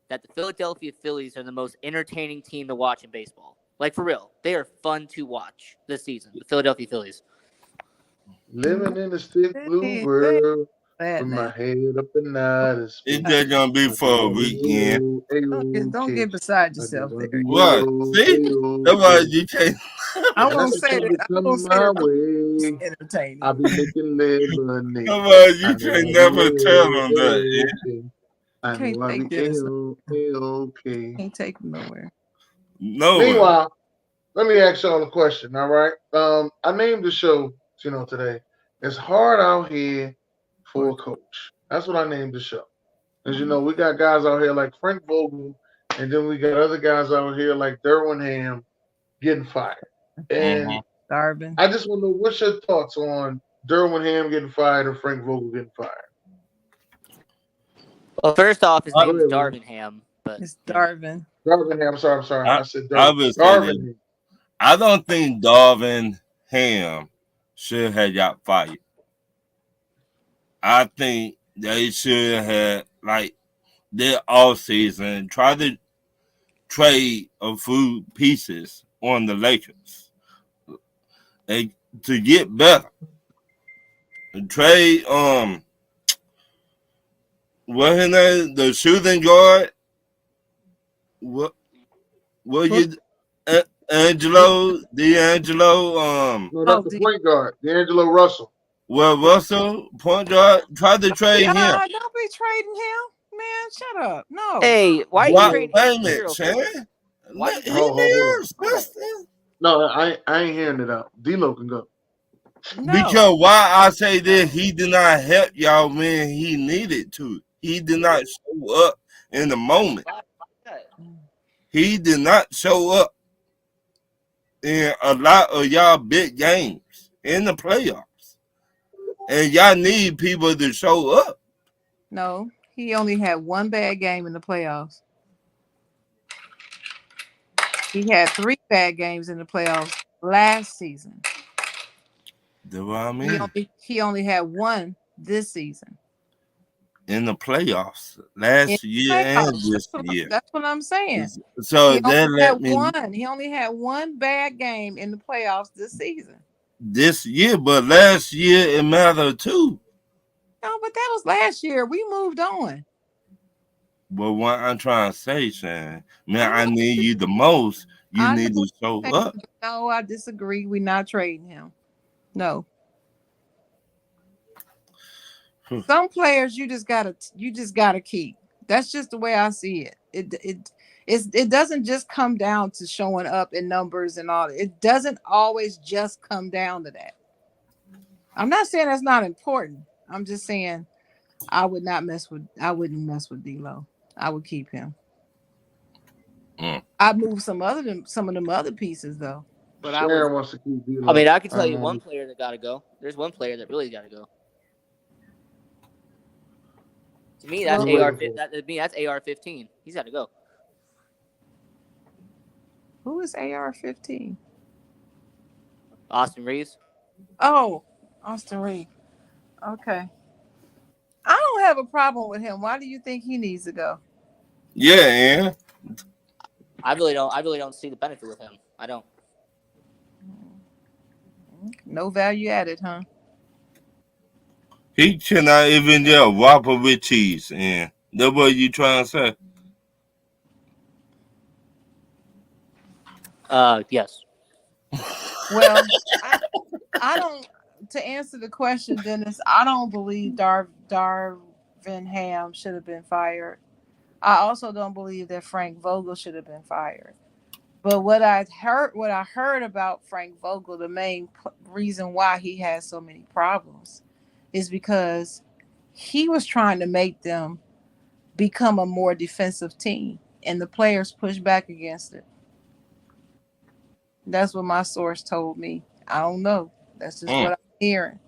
that the Philadelphia Phillies are the most entertaining team to watch in baseball. Like, for real. They are fun to watch this season, the Philadelphia Phillies. Living in a stick blue world with my head up in night. It's just going to be for a weekend. Don't get beside yourself there. What? See? That's why you can't. I won't say it. I won't say it. Entertaining. I'll be making lemonade. Come on, you can't never tell them that. I Can't know I take be Dennis. A-okay. Can't take him nowhere. No. Meanwhile, let me ask y'all a question, all right? I named the show, today. It's hard out here for a coach. That's what I named the show. As you know, we got guys out here like Frank Vogel, and then we got other guys out here like Derwin Ham getting fired. And Darvin. I just want to know what's your thoughts on Derwin Ham getting fired and Frank Vogel getting fired? Well, first off, his name is ahead, Darvin Ham, but It's Darvin. Darvin Ham. I'm sorry. I said I Derwin. would say Darvin Ham. I don't think Darvin Ham should have got fired. I think they should have, like, their offseason, try to trade a few pieces on the Lakers and to get better. Trade what his name, the shooting guard. What you D'Angelo? No, that's the point guard, D'Angelo Russell. Well, Russell, point guard, tried to trade him. Don't be trading him, man. Shut up. No. Hey, why are you trading Wait a minute, Shan? No, I ain't hearing it out. D-Lo can go. No. Because why I say this, he did not help y'all when he needed to. He did not show up in the moment. He did not show up in a lot of y'all big games in the playoffs. And y'all need people to show up. No, he only had one bad game in the playoffs. He had 3 bad games in the playoffs last season. That's what I mean. He only had 1 this season. In the playoffs last year and this year. That's what I'm saying. So he only had 1 bad game in the playoffs this season. This year, but last year it mattered too. No, but that was last year. We moved on. But what I'm trying to say, Shan, man, I need you the most. You need to show up. No, I disagree. We're not trading him. No. Some players you just gotta keep. That's just the way I see it. It doesn't just come down to showing up in numbers and all. It doesn't always just come down to that. I'm not saying that's not important. I'm just saying I wouldn't mess with D-Lo. I would keep him. I'd move some of them other pieces though. But Sharon wants to keep D-Lo. I mean, I can tell you one player that gotta go. There's one player that really gotta go. To me, that's that's AR-15. He's got to go. Who is AR-15? Austin Reeves. Oh, Austin Reeves. Okay. I don't have a problem with him. Why do you think he needs to go? Yeah. I really don't see the benefit with him. I don't. No value added, huh? He cannot even get a Whopper with cheese. And that's what you trying to say? Yes. Well, I don't. To answer the question, Dennis, I don't believe Darvin Ham should have been fired. I also don't believe that Frank Vogel should have been fired. But what I heard about Frank Vogel, the main reason why he had so many problems is because he was trying to make them become a more defensive team, and the players pushed back against it. That's what my source told me. I don't know. That's just what I'm hearing.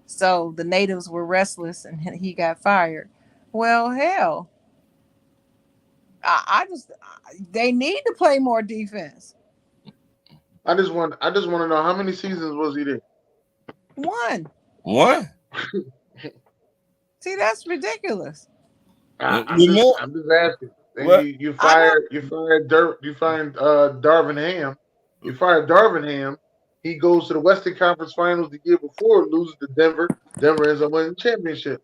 So the natives were restless, and he got fired. Well, hell, they need to play more defense. I just want to know how many seasons was he there? 1. What? See, that's ridiculous. I'm just asking. You fired Darvin Ham. You fired Darvin Ham. He goes to the Western Conference Finals the year before, loses to Denver. Denver ends up winning the championship.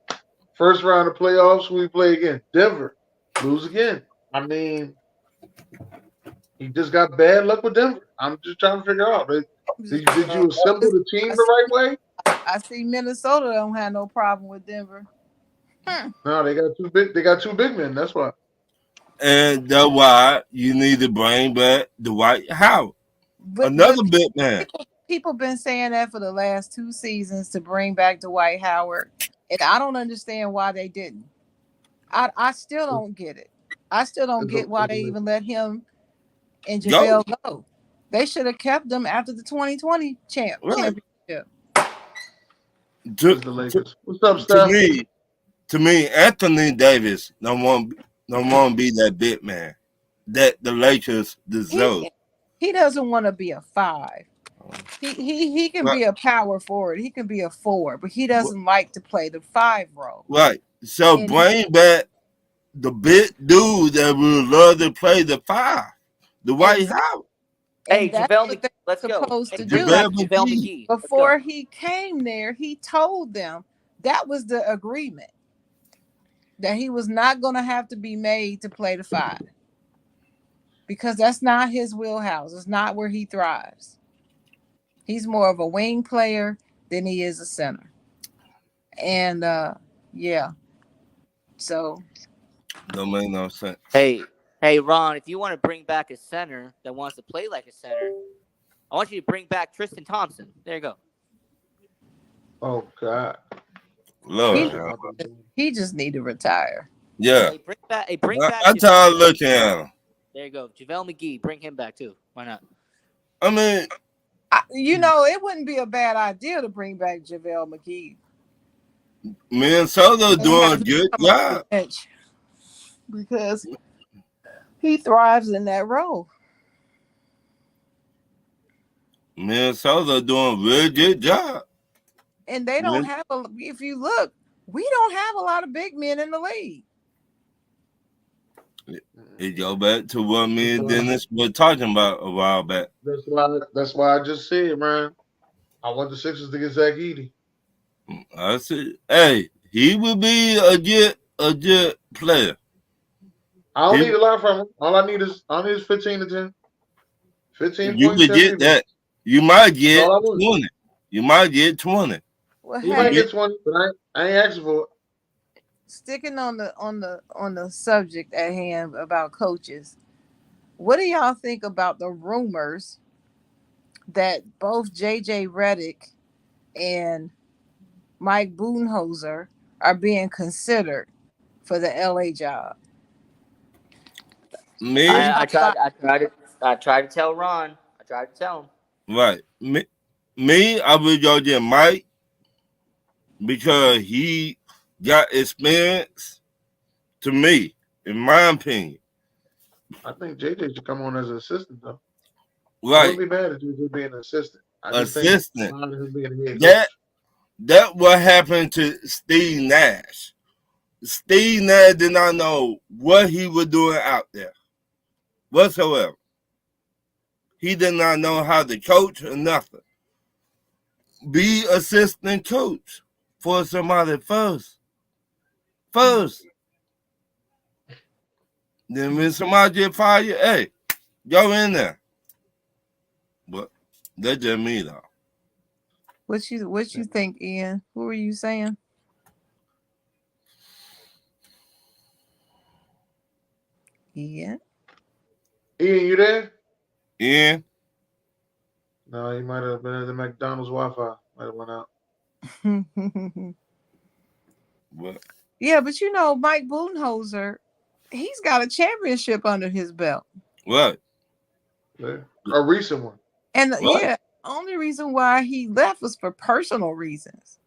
First round of playoffs, who we play again? Denver. Lose again. I mean, he just got bad luck with Denver. I'm just trying to figure out. Did you assemble the team the right way? I see Minnesota don't have no problem with Denver. No, they got two big. They got two big men. That's why. And that's why you need to bring back Dwight Howard, another big man. People been saying that for the last 2 seasons to bring back Dwight Howard, and I don't understand why they didn't. I still don't get it. I still don't get why they even let him and JaVale go. They should have kept them after the 2020 championship. What's up, Steph? To me, Anthony Davis don't want to be that big man that the Lakers deserve. He doesn't want to be a 5. He can be a power forward. He can be a 4, but he doesn't like to play the 5 role. Right. So bring back the big dude that would love to play the 5, the Dwight Howard. Hey, JaVale McGee, let's go. Supposed to do. JaVale McGee. Before he came there, he told them that was the agreement, that he was not going to have to be made to play the 5 because that's not his wheelhouse. It's not where he thrives. He's more of a wing player than he is a center. And so don't make no sense. Hey, Ron, if you want to bring back a center that wants to play like a center, I want you to bring back Tristan Thompson. There you go. Oh God, Lord, he just need to retire. Yeah, bring back. I'm tired of looking at him. There you go, JaVale McGee. Bring him back too. Why not? I mean, it wouldn't be a bad idea to bring back JaVale McGee. Minnesota doing a good job because he thrives in that role. Minnesota doing a really good job. And they don't have if you look, we don't have a lot of big men in the league. It go back to what me and Dennis were talking about a while back. That's why I just said, man, I want the Sixers to get Zach Edey. I said, hey, he would be a good player. I don't need a lot from him. All I need is 15 to 10. 15 you could get that. You might get 20. You might get 20. Well, you might get 20, but I ain't asking for it. Sticking on the subject at hand about coaches, what do y'all think about the rumors that both JJ Redick and Mike Budenholzer are being considered for the LA job? Me, I tried to tell Ron. I tried to tell him. Right. Me, I would go get Mike because he got experience. To me, in my opinion, I think JJ should come on as an assistant though. Right. It wouldn't be bad if JJ being an assistant. That what happened to Steve Nash. Steve Nash did not know what he was doing out there whatsoever. He did not know how to coach or nothing. Be assistant coach for somebody first. Then when somebody get fired, hey, go in there. But that's just me though. What you think, Ian? Who were you saying? Ian, you there? Ian? No, he might have been at the McDonald's Wi-Fi. Might have went out. What? Yeah, but Mike Budenholzer, he's got a championship under his belt. What? Yeah. A recent one. And only reason why he left was for personal reasons.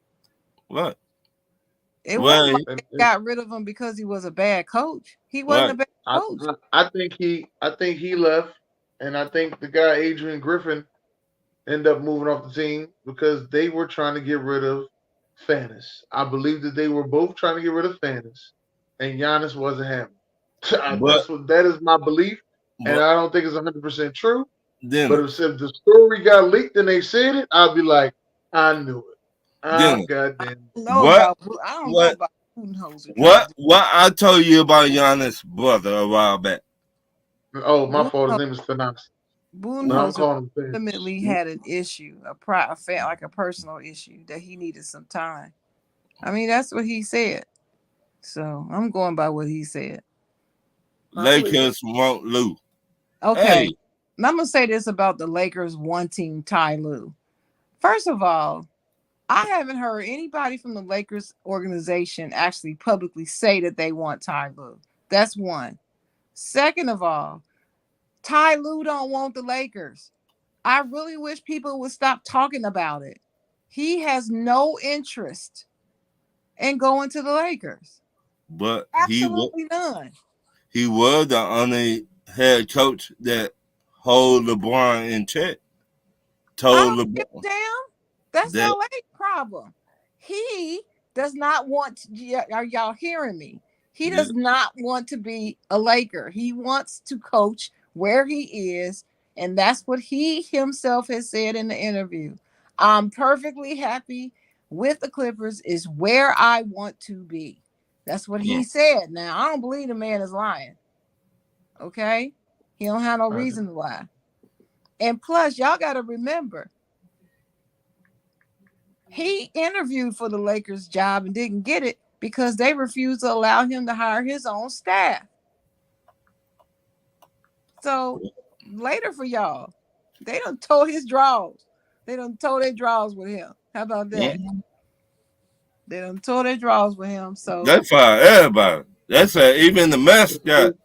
What? It wasn't like they got rid of him because he was a bad coach. He wasn't a bad coach. I think he left, and I think the guy Adrian Griffin ended up moving off the team because they were trying to get rid of Fannis. I believe that they were both trying to get rid of Fannis, and Giannis wasn't having. That is my belief, and I don't think it's 100% true. But if the story got leaked and they said it, I'd be like, I knew it. Goddamn. I don't know about Budenholzer. What I told you about Giannis' brother a while back. Oh, my fault. His name is Fannis. Budenholzer ultimately had an issue, like a personal issue that he needed some time. I mean, that's what he said. So I'm going by what he said. Lakers won't lose. Okay. Hey. And I'm gonna say this about the Lakers wanting Ty Lue. First of all, I haven't heard anybody from the Lakers organization actually publicly say that they want Ty Lue. That's one. Second of all, Ty Lue don't want the Lakers. I really wish people would stop talking about it. He has no interest in going to the Lakers. But Absolutely none. He was the only head coach that hold LeBron in check. Told LeBron. Damn. That's LA problem. He does not want to, are y'all hearing me? He does not want to be a Laker. He wants to coach where he is, and that's what he himself has said in the interview. I'm perfectly happy with the Clippers, is where I want to be. That's what he said. Now, I don't believe the man is lying. Okay? He don't have no reason to lie. And plus, y'all got to remember, he interviewed for the Lakers job and didn't get it because they refused to allow him to hire his own staff. So later for y'all, they done told his draws. They done told their draws with him. How about that? They done told their draws with him. So that's fire, everybody. That's even the mascot.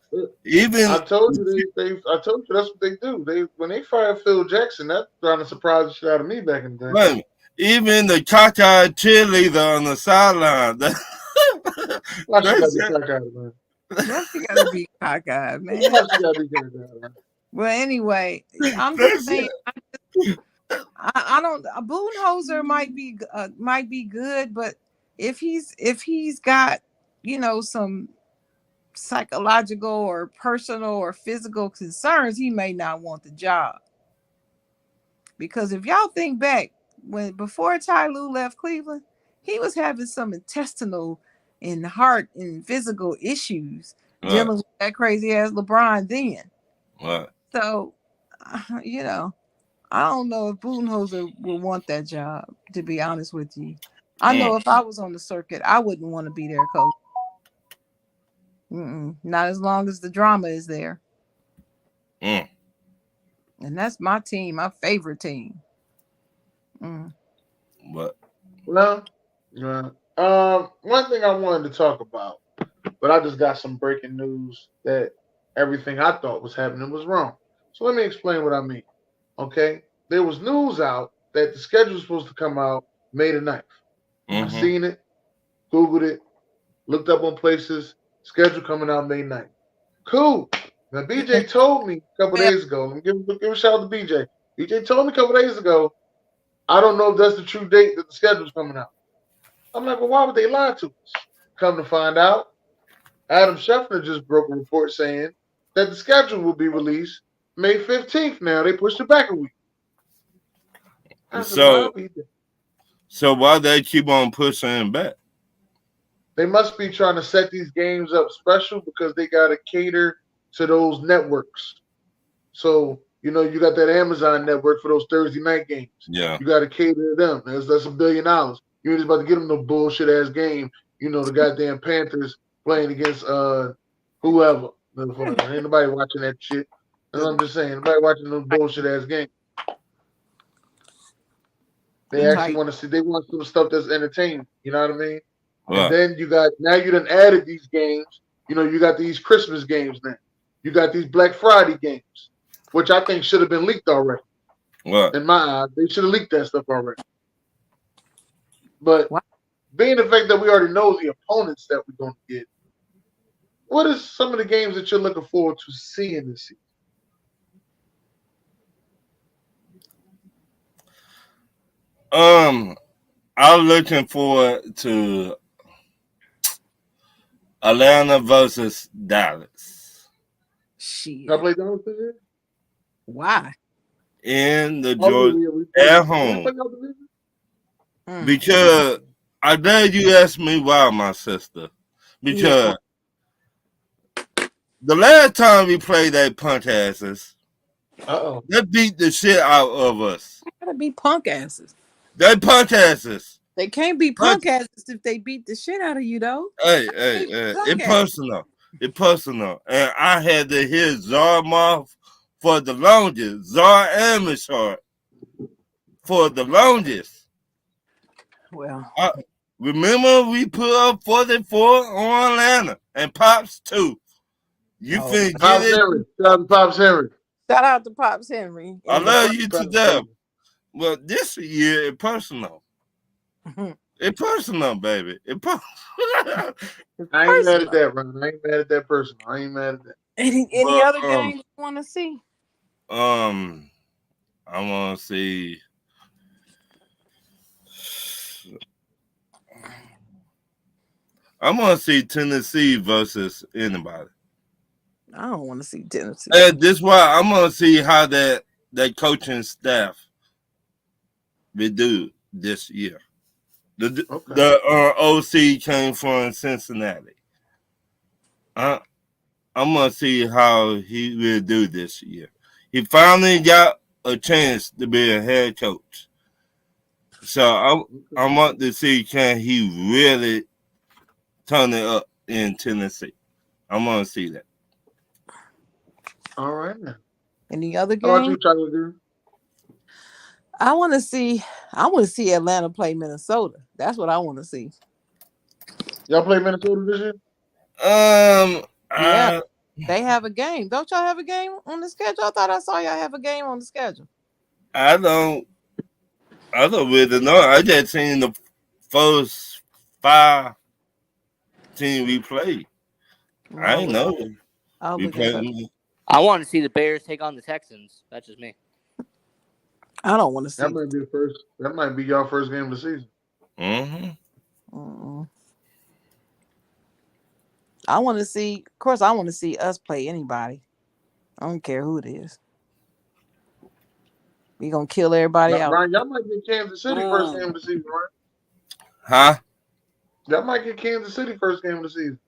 Even I told you I told you that's what they do. When they fired Phil Jackson, that trying to surprise the shit out of me back in the day. Right. Even the cockeyed cheerleader on the sideline. Why she gotta be cockeyed, man? Why she gotta be cockeyed, man? Why she gotta be cockeyed, man? Well, anyway, I'm just saying. I don't. Budenholzer might be good, but if he's got some psychological or personal or physical concerns, he may not want the job. Because if y'all think back, before Ty Lue left Cleveland, he was having some intestinal and heart and physical issues dealing with that crazy ass LeBron then. Right. So, I don't know if Budenholzer would want that job, to be honest with you. I know if I was on the circuit, I wouldn't want to be their coach. Not as long as the drama is there. And that's my team, my favorite team. What? Well, one thing I wanted to talk about, but I just got some breaking news that everything I thought was happening was wrong. So let me explain what I mean. Okay? There was news out that the schedule was supposed to come out May the 9th. I seen it, Googled it, looked up on places, schedule coming out May 9th. Cool. Now, BJ told me a couple days ago, and give a shout out to BJ. BJ told me a couple days ago, I don't know if that's the true date that the schedule's coming out. I'm like, well, why would they lie to us? Come to find out, Adam Schefter just broke a report saying that the schedule will be released May 15th now. They pushed it back a week. So why they keep on pushing it back? They must be trying to set these games up special because they got to cater to those networks. So, you got that Amazon network for those Thursday night games. Yeah. You got to cater to them. That's $1 billion. You ain't just about to get them no bullshit ass game. The goddamn Panthers playing against whoever. Ain't nobody watching that shit. That's what I'm just saying. Nobody watching those bullshit ass games. They actually want to see. They want some stuff that's entertaining. You know what I mean? And then you done added these games. You got these Christmas games now. You got these Black Friday games, which I think should have been leaked already. In my eyes, they should have leaked that stuff already. But being the fact that we already know the opponents that we're going to get, what is some of the games that you're looking forward to seeing this season? I'm looking forward to Atlanta versus Dallas. Shit. I play Dallas this year? Why? In the Georgia at home. Because I dare you ask me why, my sister. Because the last time we played that punk asses, they beat the shit out of us. Gotta be punk asses. They punk asses. They can't be punk ass if they beat the shit out of you, though. Hey, it's personal. It's personal. And I had to hear Czar mouth for the longest. Czar and Mishart for the longest. Well, remember we put up 44 on Atlanta and Pops too. You finna Pops get it. Henry. Shout out to Pops Henry. Shout out to Pops Henry. I love you to death. Well, this year it's personal. It's personal, baby. It's personal. I ain't mad at that, Ron. I ain't mad at that person. I ain't mad at that. Any other games you want to see? I want to see. I want to see Tennessee versus anybody. I don't want to see Tennessee. And this why I'm gonna see how that coaching staff will do this year. The OC came from Cincinnati. I'm gonna see how he will do this year. He finally got a chance to be a head coach. So I want to see can he really turn it up in Tennessee. I want to see that. All right. Any other How about you, game? Chocolate Girl? I want to see Atlanta play Minnesota. That's what I want to see. Y'all play Minnesota this year? Yeah, they have a game. Don't y'all have a game on the schedule? I thought I saw y'all have a game on the schedule. I don't really know. I just seen the first 5 teams we played. I ain't know. We played. I want to see the Bears take on the Texans. That's just me. I don't want to see. That might be the first. That might be y'all first game of the season. I want to see. Of course, I want to see us play anybody. I don't care who it is. We gonna kill everybody out. Brian, y'all might get Kansas City first game of the season, right? Huh? Y'all might get Kansas City first game of the season.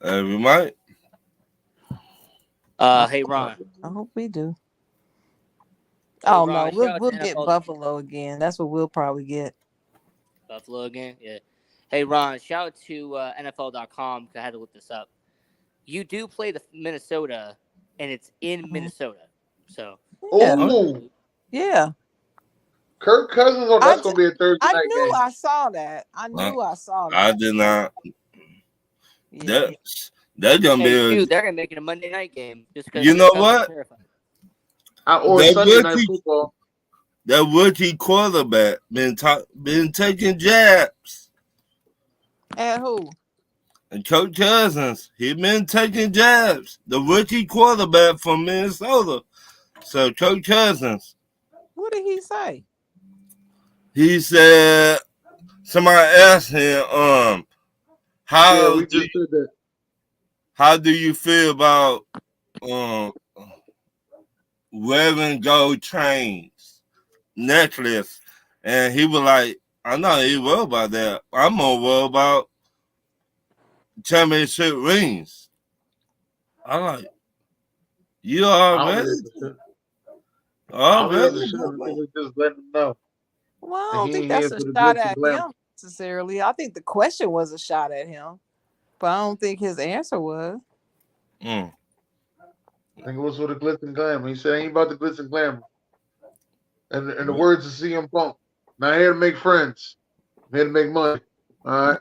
We might. Hey Ron. I hope we do. Hey, oh Ron, no, we'll get Buffalo again. That's what we'll probably get. Buffalo again, yeah. Hey Ron, shout out to NFL.com because I had to look this up. You do play the Minnesota, and it's in Minnesota. So. Yeah. Kirk Cousins, that's going to be a Thursday night game. I knew I saw that. I did not. Yeah. That's gonna be. They're gonna make it a Monday night game just because. You know what? Or Sunday night football. That rookie quarterback been taking jabs. At who? And Coach Cousins, he been taking jabs. The rookie quarterback from Minnesota. So Coach Cousins. What did he say? He said somebody asked him, how do you feel about wearing gold chains, necklace? And he was like, I'm not even worried about that. I'm more worried about championship rings. I'm like, you already? Just let him know. Well, I don't think that's a shot at him necessarily. I think the question was a shot at him, but I don't think his answer was. I think it was for the glitz and glamour. He said, ain't about the glitz and glamour. And the words of CM Punk, not here to make friends. I'm here to make money. All right?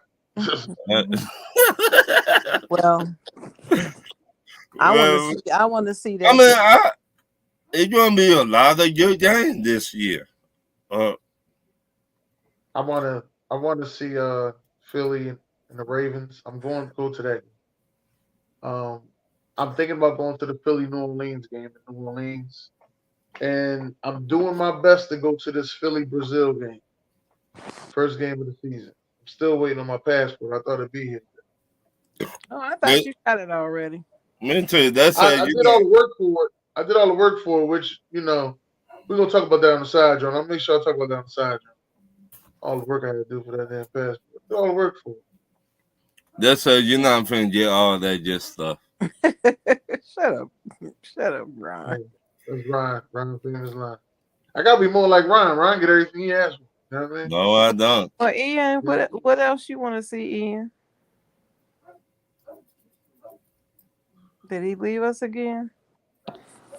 Well, I want to see that. I mean, it's going to be a lot of good games this year. I want to see Philly and the Ravens. I'm going to go to that. I'm thinking about going to the Philly New Orleans game in New Orleans, and I'm doing my best to go to this Philly Brazil game, first game of the season. I'm still waiting on my passport. I thought it'd be here. Oh, I thought you got it already. Me too. That's I did all the work for it. I did all the work for it, which we're gonna talk about that on the side, John. I'll make sure I talk about that on the side, John. All the work I had to do for that damn passport. I did all the work for it. That's you're not finna get all that just stuff. Shut up, Ron. That's Ryan. Ryan famous line. I gotta be more like Ryan. Ryan get everything he asks for. You know what I mean? No, I don't. Well, Ian, what else you want to see, Ian? Did he leave us again?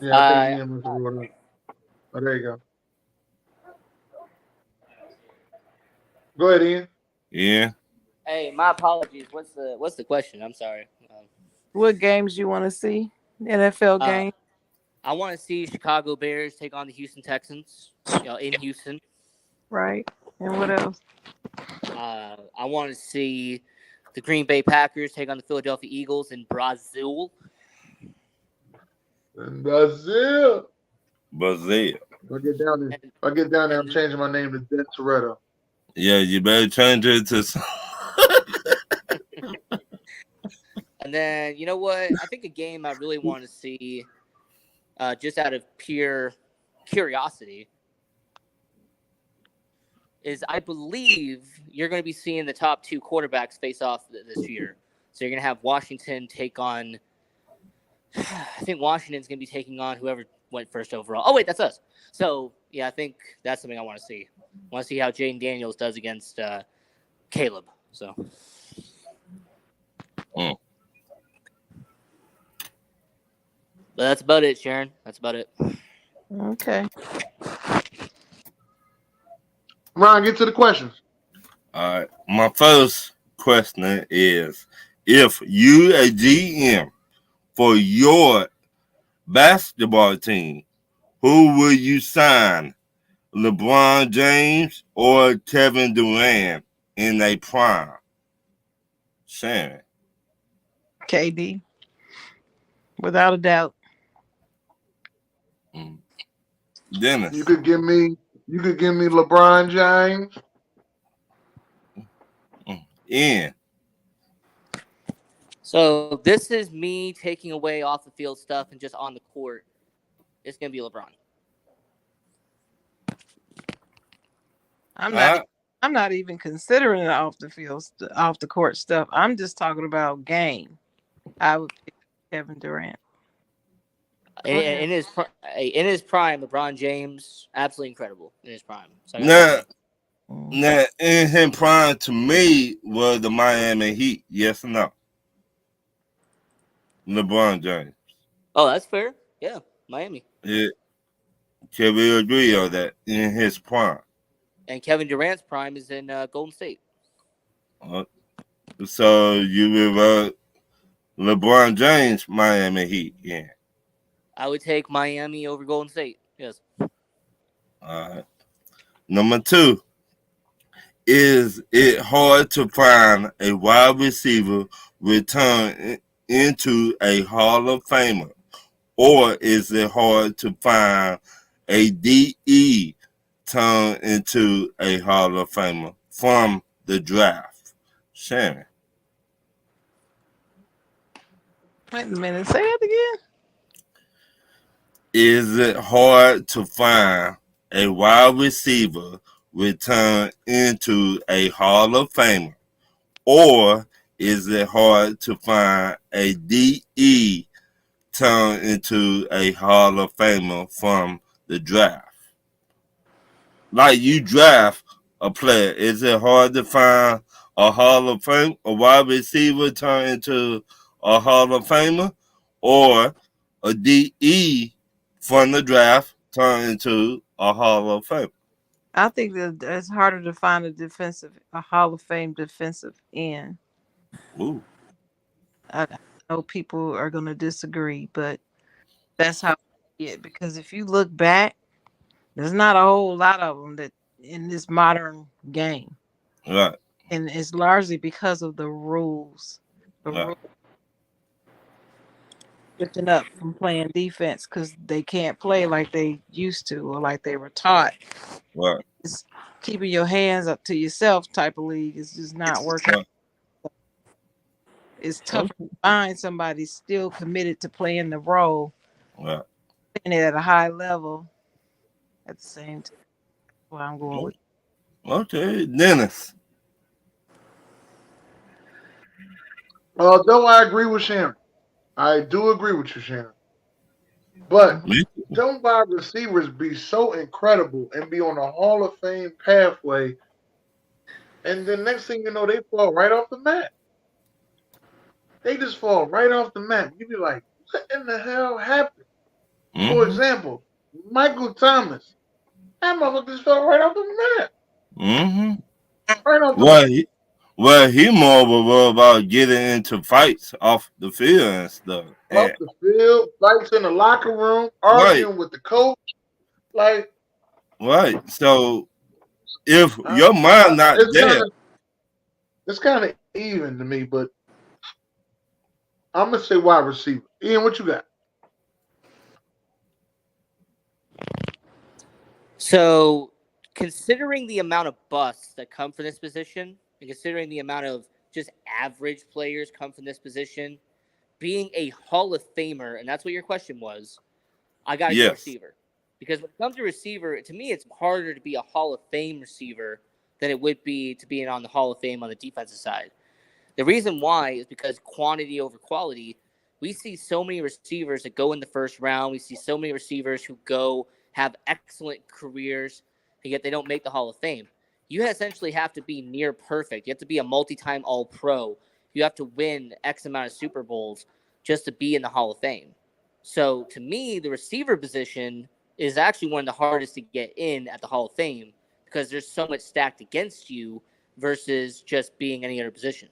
Yeah, I think Ian was the one. Oh, there you go. Go ahead, Ian. Yeah. Hey, my apologies. What's the question? I'm sorry. What games you want to see? NFL games, I want to see Chicago Bears take on the Houston Texans. In Houston. right? And what else? I want to see the Green Bay Packers take on the Philadelphia Eagles in Brazil. In Brazil. Brazil. If I get down there, I'm changing my name to Den Toretto. Yeah, you better change it to. And then, you know what? I think a game I really want to see, just out of pure curiosity, is I believe you're going to be seeing the top two quarterbacks face off this year. So you're going to have Washington take on, I think Washington's going to be taking on whoever went first overall. Oh, wait, that's us. So, yeah, I think that's something I want to see. I want to see how Jaden Daniels does against Caleb. So. But that's about it, Sharon. That's about it. Okay. Ron, get to the questions. All right. My first question is, if you a GM for your basketball team, who will you sign? LeBron James or Kevin Durant in a prime? Sharon. KD. Without a doubt. Dennis. You could give me LeBron James. Ian. So this is me taking away off the field stuff and just on the court. It's gonna be LeBron. I'm not even considering it off the field, off the court stuff. I'm just talking about game. I would pick Kevin Durant. In his prime, LeBron James, absolutely incredible in his prime. So Now, in his prime to me was the Miami Heat. Yes or no? LeBron James. Oh, that's fair. Yeah, Miami. Yeah. Can we agree on that in his prime? And Kevin Durant's prime is in Golden State. So you will vote LeBron James, Miami Heat. Yeah. I would take Miami over Golden State. Yes. All right. Number 2. Is it hard to find a wide receiver return into a Hall of Famer? Or is it hard to find a DE turn into a Hall of Famer from the draft? Shannon. Wait a minute. Say that again. Is it hard to find a wide receiver return into a Hall of Famer? Or is it hard to find a DE turn into a Hall of Famer from the draft? Like you draft a player, is it hard to find a Hall of Fame, a wide receiver turn into a Hall of Famer, or a DE from the draft turn into a Hall of Fame? I think that it's harder to find a Hall of Fame defensive end. Ooh. I know people are going to disagree, but that's how I see it. Because if you look back, there's not a whole lot of them that in this modern game. Right. And it's largely because of the rules. The Right. rules switching up from playing defense because they can't play like they used to or like they were taught. Right. It's keeping your hands up to yourself type of league. It's just not working. Right. It's tough to find somebody still committed to playing the role, Right. playing it at a high level at the same time. That's what I'm going with. Okay, Dennis. Though I agree with Sharon. I do agree with you, Sharon. But Them wide receivers be so incredible and be on a Hall of Fame pathway, and then next thing you know, they fall right off the map. They just fall right off the map. You be like, what in the hell happened? For example, Michael Thomas. That motherfucker just fell right off the map. Right off the map. He more worried about getting into fights off the field and stuff. Off the field, fights in the locker room, arguing with the coach. Like, right. So if your mind not there, it's kind of even to me, but I'm gonna say wide receiver. Ian, what you got? So, considering the amount of busts that come from this position, and considering the amount of just average players come from this position, being a Hall of Famer, and that's what your question was, I got to go receiver. Because when it comes to receiver, to me, it's harder to be a Hall of Fame receiver than it would be to be on the Hall of Fame on the defensive side. The reason why is because quantity over quality. We see so many receivers that go in the first round. We see so many receivers who have excellent careers, and yet they don't make the Hall of Fame. You essentially have to be near perfect. You have to be a multi-time All-Pro. You have to win X amount of Super Bowls just to be in the Hall of Fame. So, to me, the receiver position is actually one of the hardest to get in at the Hall of Fame because there's so much stacked against you versus just being any other position.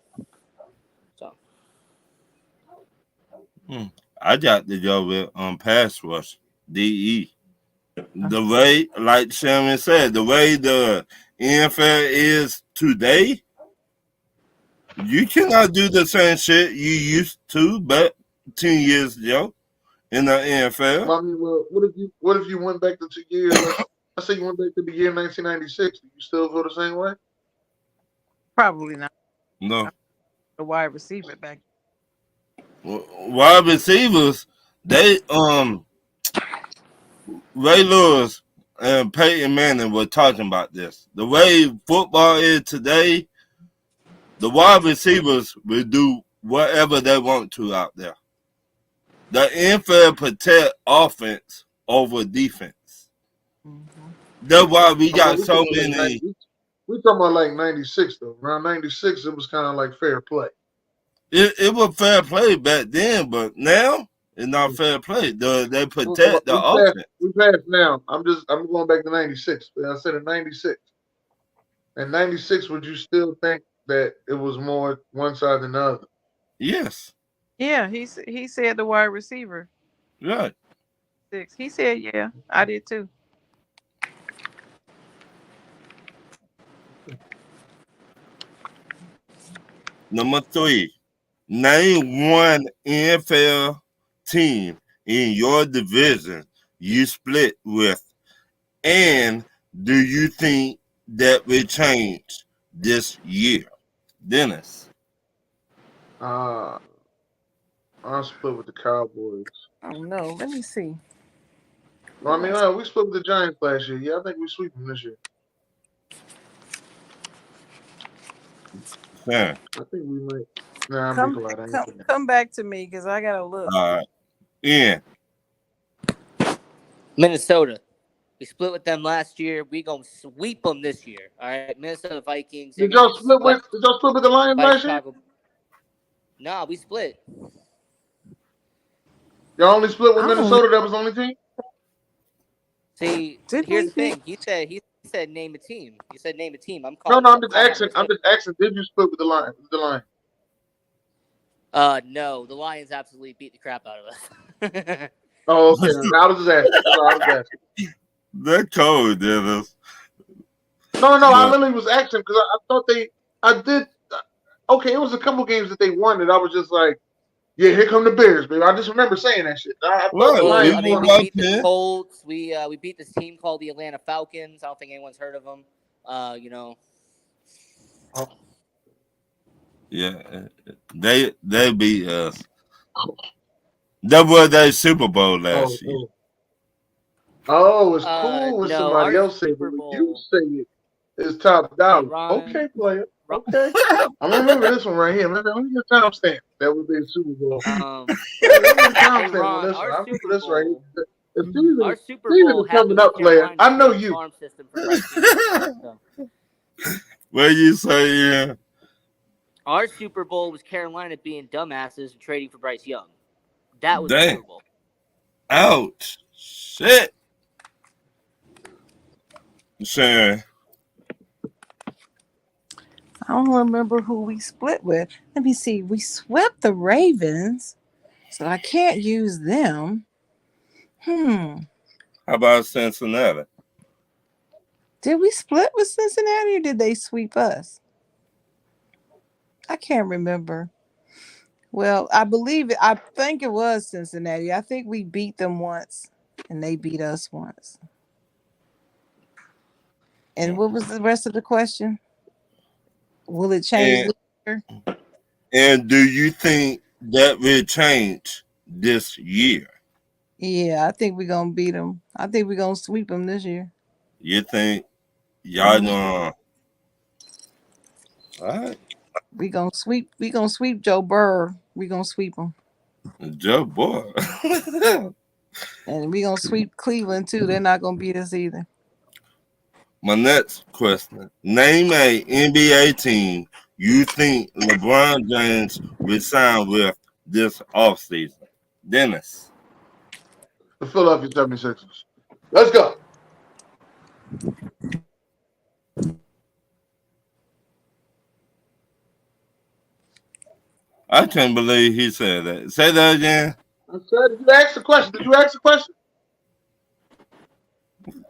So, I got to go with pass rush, DE. The way, like Shannon said, the way the NFL is today, you cannot do the same shit you used to back 10 years ago in the NFL. I mean, well, what if you went back to 2 years? I say you went back to the year 1996. Do you still feel the same way? Probably not. No. The wide receiver back. Wide receivers, they Ray Lewis and Peyton Manning were talking about this. The way football is today, the wide receivers will do whatever they want to out there. The NFL protect offense over defense. That's why we got so many. We're talking about like 96, though. Around 96, it was kind of like fair play. It was fair play back then, but now it's not fair play. They protect the offense. We passed now. I'm going back to 96. I said in 96. In 96, would you still think that it was more one side than the other? Yes. Yeah, he said the wide receiver. Right. 6. He said, yeah, I did too. Number 3, name one NFL team in your division you split with, and do you think that will change this year? Dennis. I split with the Cowboys. Oh no, let me see. Well, I mean, we split with the Giants last year. Yeah, I think we sweep them this year. Yeah. I think we might. Come back to me because I gotta look. All right. Yeah. Minnesota. We split with them last year. We gonna sweep them this year. All right, Minnesota Vikings. Did y'all split with the Lions last year? No, we split. Y'all only split with Minnesota. That was the only team. See, here's the thing. He said name a team. You said name a team. I'm calling. No, I'm just asking. Did you split with the Lions? No, the Lions absolutely beat the crap out of us. Oh, okay. I was just asking. That cold, Dennis. No. I literally was asking because I thought I did. Okay, it was a couple games that they won that I was just like, yeah, here come the Bears, baby. I just remember saying that shit. I mean, we beat the Colts. We beat this team called the Atlanta Falcons. I don't think anyone's heard of them. Yeah, they beat us. That was their Super Bowl last year. Oh, it's cool when somebody else say it. You say it. It's top dollar. Okay, player. Okay. I'm gonna remember this one right here. Let me get timestamp. That would be a Super Bowl. Let me timestamp on this one. I remember this right here. Our Super season Bowl is happened coming up, with player. Carolina I know trading you. farm system for Bryce Young. So. What you say, yeah? Our Super Bowl was Carolina being dumbasses and trading for Bryce Young. That was the Damn. Super Bowl. Ouch. Shit. Sharon. I don't remember who we split with. Let me see. We swept the Ravens, so I can't use them. How about Cincinnati? Did we split with Cincinnati or did they sweep us? I can't remember. Well, I think it was Cincinnati. I think we beat them once and they beat us once. And what was the rest of the question? Will it change later? And do you think that will change this year? Yeah, I think we're going to beat them. I think we're going to sweep them this year. You think y'all gonna? All right. We're going to sweep Joe Burrow. We're going to sweep him. Joe boy. And we're going to sweep Cleveland too. They're not going to beat us either. My next question. Name a NBA team you think LeBron James will sign with this offseason. Dennis. The Philadelphia 76ers. Let's go. I can't believe he said that. Say that again. I said, did you ask the question? Did you ask the question?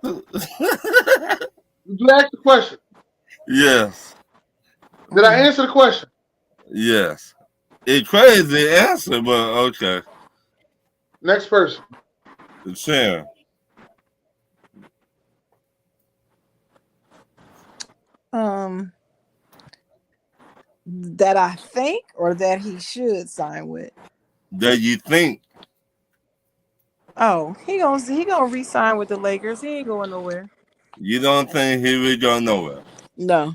Did you ask the question? Yes. Did I answer the question? Yes. It's crazy answer, but okay. Next person. Sharon. That I think or that he should sign with? That you think? Oh, he gonna re-sign with the Lakers. He ain't going nowhere. You don't think he will go nowhere? No.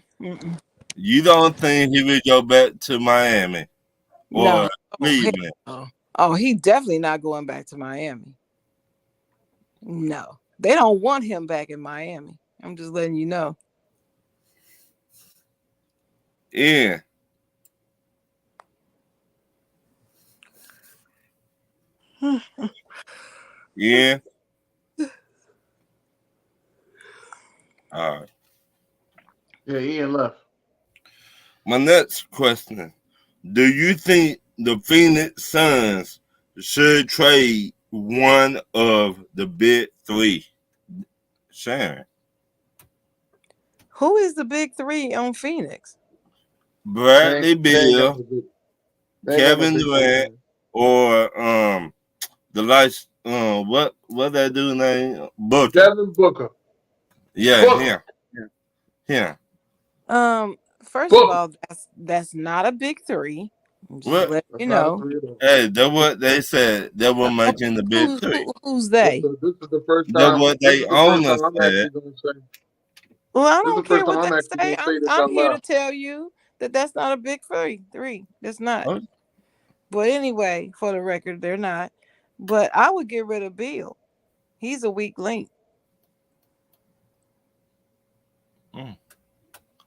You don't think he will go back to Miami or Cleveland? Oh, he definitely not going back to Miami. No, they don't want him back in Miami. I'm just letting you know. Yeah. Yeah. All right. Yeah, Ian left. My next question. Do you think the Phoenix Suns should trade one of the big three? Sharon. Who is the big three on Phoenix? Bradley Beal, Kevin Durant, or the lights what that dude name? Booker. Devin Booker. Yeah, Booker. Yeah. First of all, that's not a big three. Just let you know. Hey, that's what they said. That was making the big three. Who's they? This is the first That's time. what they own us said. Well, I don't care what they say. this I'm out here loud. to tell you that that's not a big three. That's not. Oh. But anyway, for the record, they're not. But I would get rid of Beal. He's a weak link.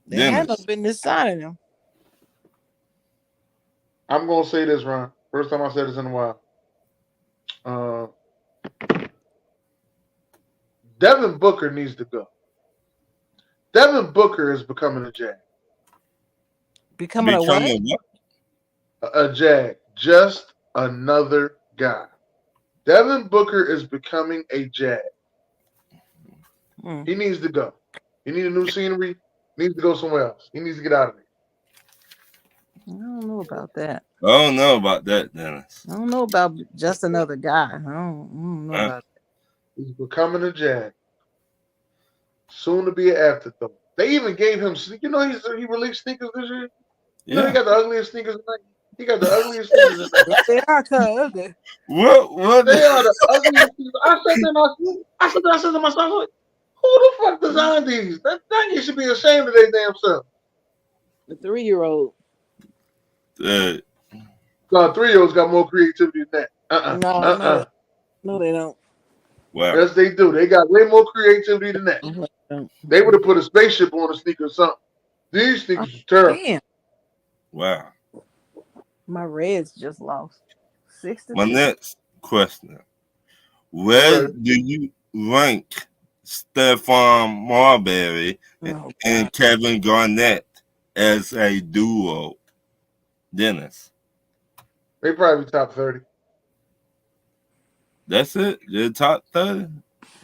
They had no business signing him. I'm gonna say this, Ron. First time I said this in a while. Devin Booker needs to go. Devin Booker is becoming a Jag. Becoming a what? A Jag. Just another guy. Devin Booker is becoming a Jag. He needs to go. He needs a new scenery. He needs to go somewhere else. He needs to get out of there. I don't know about that. I don't know about that, Dennis. I don't know about just another guy. I don't know about that. He's becoming a Jag. Soon to be an afterthought. They even gave him, he released sneakers this year. You know, he got the ugliest sneakers. He got the ugliest sneakers. They are kind of ugly. What? They are the ugliest sneakers. I said to myself, who the fuck designed these? That thing should be ashamed of their damn self. The 3-year-old. No, 3-year-olds got more creativity than that. No, they don't. Wow. Yes, they do. They got way more creativity than that. They would have put a spaceship on a sneaker or something. These sneakers are terrible. Damn, Wow. my Reds just lost My 6-2. next question. I'm Where ready. do you rank Stephon Marbury Oh and God, Kevin Garnett as a duo? Dennis. They probably top 30. That's it? The top 30? They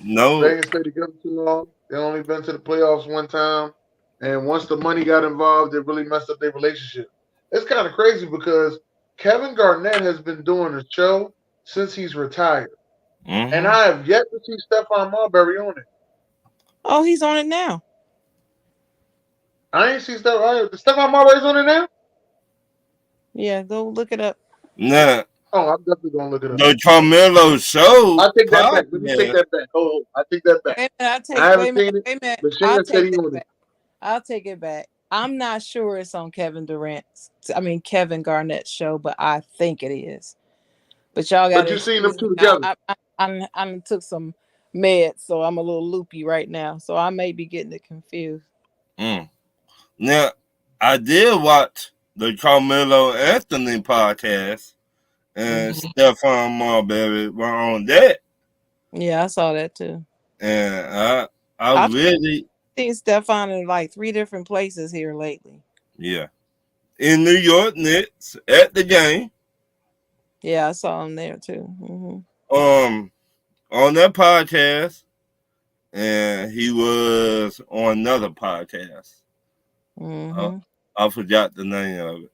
No. ain't stayed together too long. They only been to the playoffs one time. And once the money got involved, it really messed up their relationship. It's kind of crazy because Kevin Garnett has been doing the show since he's retired. And Mm-hmm. I have yet to see Stephon Marbury on it. oh, he's on it now. I ain't see Stephon Marbury's on it now? Yeah, go look it up. Now, Oh, I'm definitely going to look it up. the Carmelo Show I take that back. podcast. Let me take that back. Oh, I take that back. Wait a minute, I haven't seen it, wait a minute. but I'll Shayna said take he that on back. it. I'll take it back. I'm not sure it's on Kevin Garnett's show, but I think it is. But y'all got But to you seen them excuse two me. together. I took some meds, so I'm a little loopy right now. So I may be getting it confused. Now, I did watch the Carmelo Anthony podcast, and Stephon Marbury were on that. Yeah, I saw that too. And I've really, seen Stephon in like 3 different places here lately. yeah, in New York Knicks at the game. Yeah, I saw him there too. On that podcast, and he was on another podcast. I forgot the name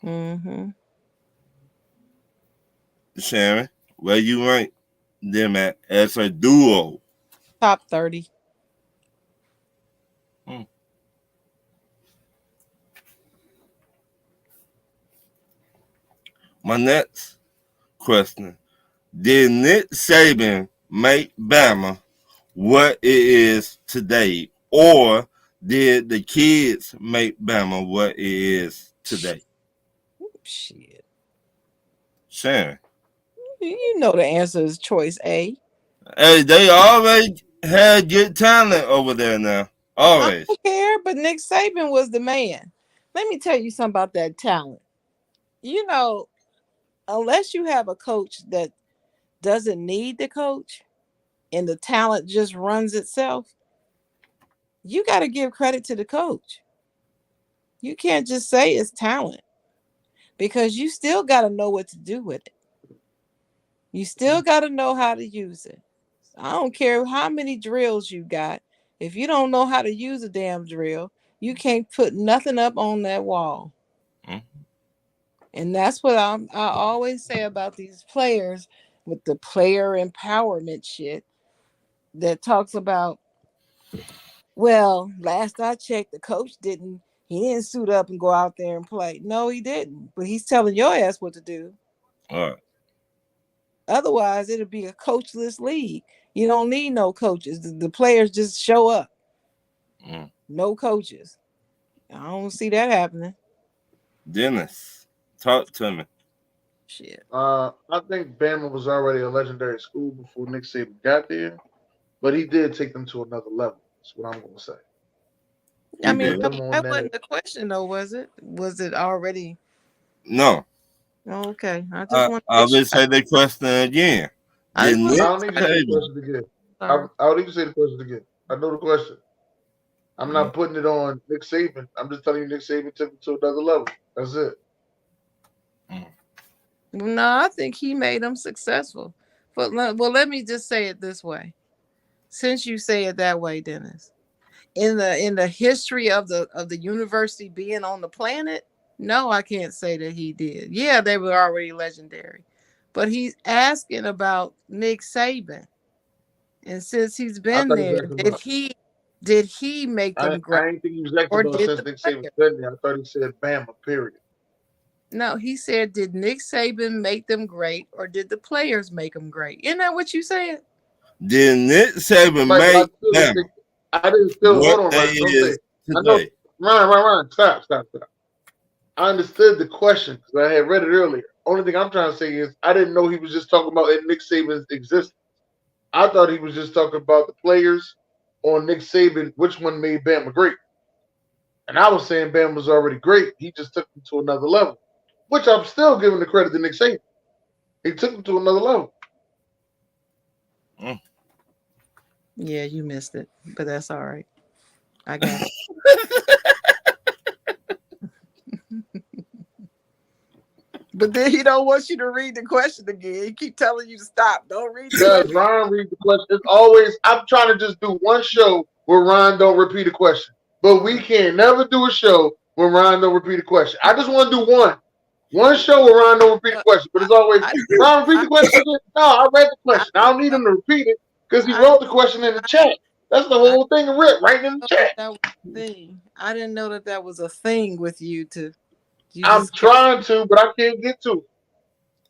of it. Sharon, where you rank them at as a duo? Top 30. My next question. Did Nick Saban make Bama what it is today? Or did the kids make Bama what it is today? Shit. Sharon. You know the answer is choice A. Hey, they always had good talent over there now. Always. I don't care, but Nick Saban was the man. Let me tell you something about that talent. You know, unless you have a coach that doesn't need the coach and the talent just runs itself, you got to give credit to the coach. You can't just say it's talent because you still got to know what to do with it. You still got to know how to use it. I don't care how many drills you got. If you don't know how to use a damn drill, you can't put nothing up on that wall. And that's what I always say about these players with the player empowerment shit that talks about, well, last I checked, the coach didn't suit up and go out there and play. No, he didn't. But he's telling your ass what to do. All right. Otherwise, it'll be a coachless league. You don't need no coaches. The players just show up. No coaches. I don't see that happening. Dennis, talk to me. Shit. I think Bama was already a legendary school before Nick Saban got there, but he did take them to another level. That's what I'm going to say. I mean, that wasn't the question, though, was it? Was it already? No. Oh, okay. I just want to. I will say the question again. I don't need to say the question again. I don't need to say the question again. I know the question. I'm not putting it on Nick Saban. I'm just telling you Nick Saban took it to another level. That's it. No, I think he made them successful. But well, let me just say it this way. Since you say it that way, Dennis, in the history of the university being on the planet, no, I can't say that he did. Yeah, they were already legendary, but he's asking about Nick Saban, and since he's been there, did he make them great? I ain't think he was acting about since Nick Saban's been there. I thought he said Bama, period. No, he said, did Nick Saban make them great, or did the players make them great? Isn't that what you said? Did Nick Saban make Bama? I didn't still hold on, Ryan. Don't say. I know, Ryan, stop. I understood the question because I had read it earlier. Only thing I'm trying to say is I didn't know he was just talking about in Nick Saban's existence. I thought he was just talking about the players on Nick Saban, which one made Bama great. And I was saying Bama was already great. He just took them to another level, which I'm still giving the credit to Nick Saban. He took them to another level. Yeah, you missed it, but that's all right. I got it. But then he don't want you to read the question again. He keep telling you to stop. Don't read the Because question. Ryan reads the question. It's always, I'm trying to just do one show where Ryan don't repeat a question. But we can never do a show where Ryan don't repeat a question. I just want to do one. One show where Ryan don't repeat a question. But it's always, Ryan, repeat the question again. No, I read the question. I don't need him to repeat it because he wrote the question in the chat. That's the whole thing of Rick, right in the chat. That was a thing. I didn't know that was a thing with you to. I'm trying to, but I can't get to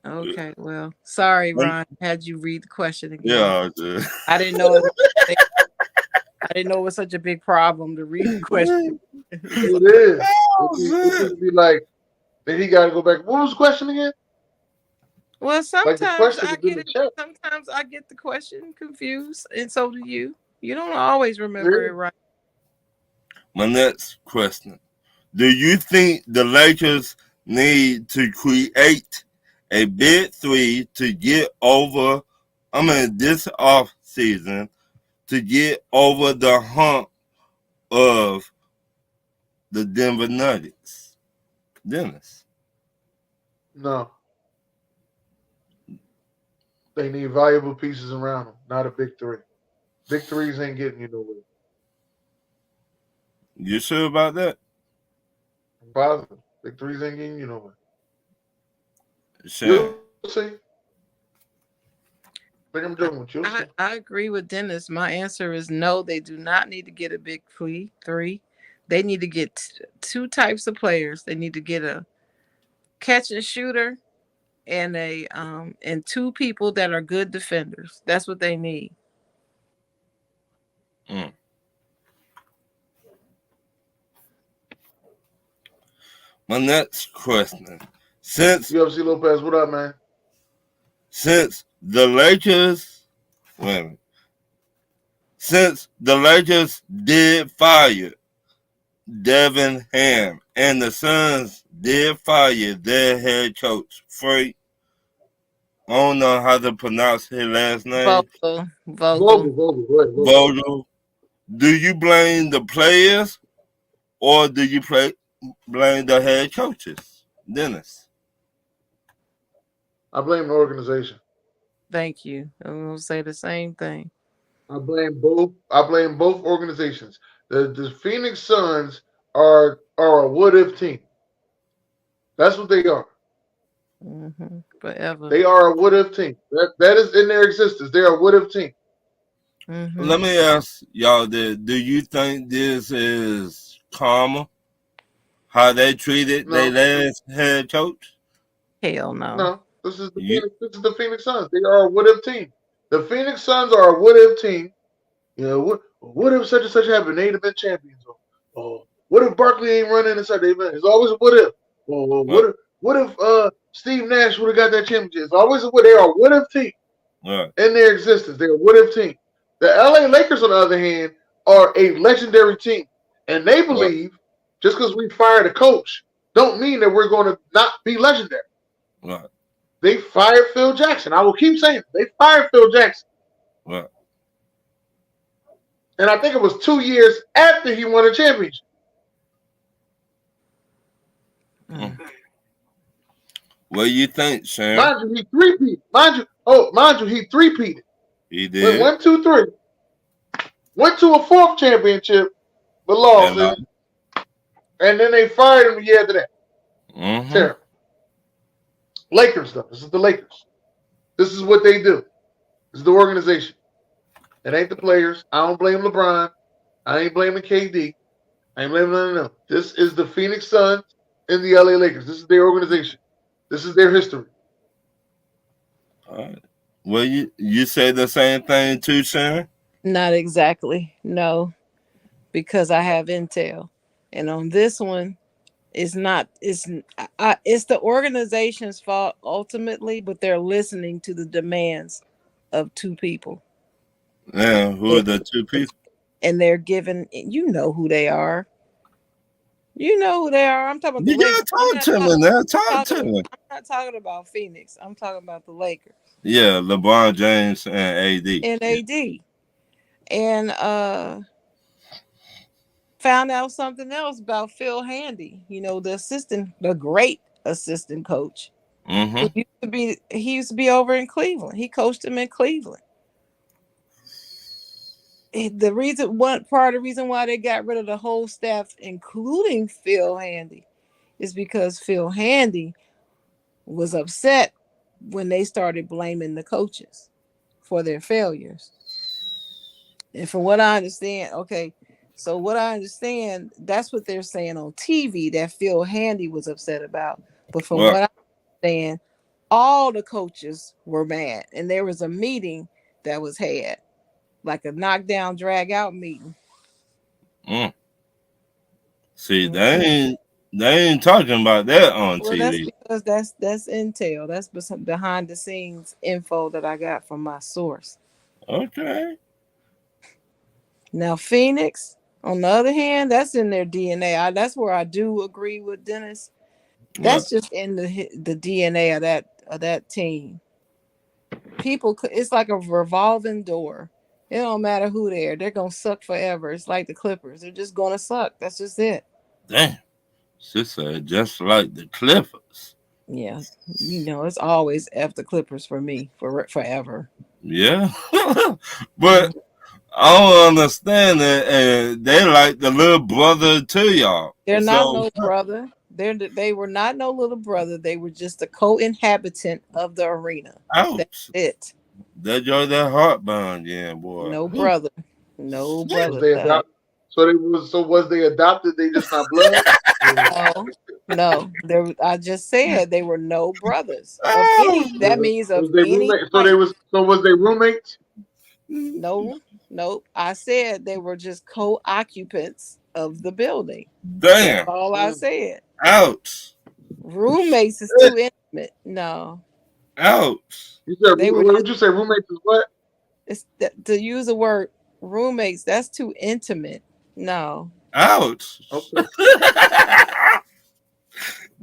it. Okay, well, sorry, Ron. Had you read the question again? Yeah, I didn't know. I didn't know it was such a big problem to read the question. It is. It just be like, then he got to go back. What was the question again? Well, sometimes like I get it. Sometimes I get the question confused, and so do you. You don't always remember it right. My next question: do you think the Lakers need to create a big three to get over? This off season to get over the hump of the Denver Nuggets? Dennis. No. They need valuable pieces around them, not a big three. Big threes ain't getting you nowhere. You sure about that? I'm positive. Big threes ain't getting you nowhere. Sure. You'll see. I think I'm doing what you'll see. I agree with Dennis. My answer is no. They do not need to get a big three. They need to get two types of players. They need to get a catch and shooter and and two people that are good defenders. That's what they need. My next question. Since UFC Lopez, what up, man? Since the Lakers did fire Devin Ham and the Suns did fire their head coach, Frank. I don't know how to pronounce his last name. Vogel. Do you blame the players or do you blame the head coaches? Dennis. I blame the organization. Thank you. I'm gonna say the same thing. I blame both. I blame both organizations. The Phoenix Suns are a what if team. That's what they are. Mm-hmm. Forever. They are a what if team. That is in their existence. They are a what if team. Mm-hmm. Let me ask y'all this. Do you think this is karma? How they treated their last head coach? Hell no. No. This is the Phoenix Suns. They are a what if team. The Phoenix Suns are a what if team. You know, what if such and such happened? They'd have been champions. Oh, what if Barkley ain't running inside the event? It's always a what if. Oh, what if Steve Nash would have got that championship? It's always a what. They are a what if team in their existence. They're a what if team. The LA Lakers, on the other hand, are a legendary team. And they believe just because we fired a coach don't mean that we're going to not be legendary. Right. They fired Phil Jackson. I will keep saying it. They fired Phil Jackson. Right. And I think it was 2 years after he won a championship. What do you think, Sharon? Mind you, he three-peated. He three-peated. He did. Went 1, 2, 3. Went to a fourth championship, but lost it. And then they fired him the year after that. Mm-hmm. Terrible. Lakers, though. This is the Lakers. This is what they do. This is the organization. It ain't the players. I don't blame LeBron. I ain't blaming KD. I ain't blaming none of them. This is the Phoenix Suns and the LA Lakers. This is their organization. This is their history. All right. Well, you say the same thing too, Sharon? Not exactly. No. Because I have intel. And on this one, it's the organization's fault ultimately, but they're listening to the demands of two people. Yeah, who are the two people? And they're given. You know who they are. You know who they are. I'm talking about the You gotta Lakers. I'm talk not to me talking. now. Talk Talking. to me. I'm not talking about Phoenix. I'm talking about the Lakers Yeah, LeBron James and AD. and Yeah. AD. And found out something else about Phil Handy. You know, the great assistant coach who Mm-hmm. used to be over in Cleveland. He coached him in Cleveland. One part of the reason why they got rid of the whole staff, including Phil Handy, is because Phil Handy was upset when they started blaming the coaches for their failures. And from what I understand, so what I understand, that's what they're saying on TV that Phil Handy was upset about. But from Well, what I understand, all the coaches were mad, and there was a meeting that was had, like a knockdown, drag out meeting. mm. See, Mhm. they ain't talking about that on Well, that's TV. because that's intel. That's behind the scenes info that I got from my source. Okay. Now, Phoenix, on the other hand, that's in their DNA. That's where I do agree with Dennis. Well, That's just in the DNA of that team. It's like a revolving door. It don't matter who they're gonna suck forever. It's like the Clippers. They're just gonna suck. That's just it. damn. She said just like the Clippers. Yeah, it's always F the Clippers for me for forever. Yeah. Mhm. But I don't understand that. They like the little brother to y'all. They're not So, no brother. They were not no little brother. They were just a co-inhabitant of the arena. That's ouch. it. That joy, that heartburn, yeah, boy. No Whew. brother. No Was brother. they adopted? So was they adopted? They just not blood. Or, No, no. I just said they were no brothers of any. Oh, That means of was they any roommate? type. So was they roommates? No, no. I said they were just co-occupants of the building. That's damn. all I said. Ouch. Roommates is too intimate. No, Ouch. You said they were what just. did you say? Roommates is what? To use the word roommates. That's too intimate. No. Ouch. Okay.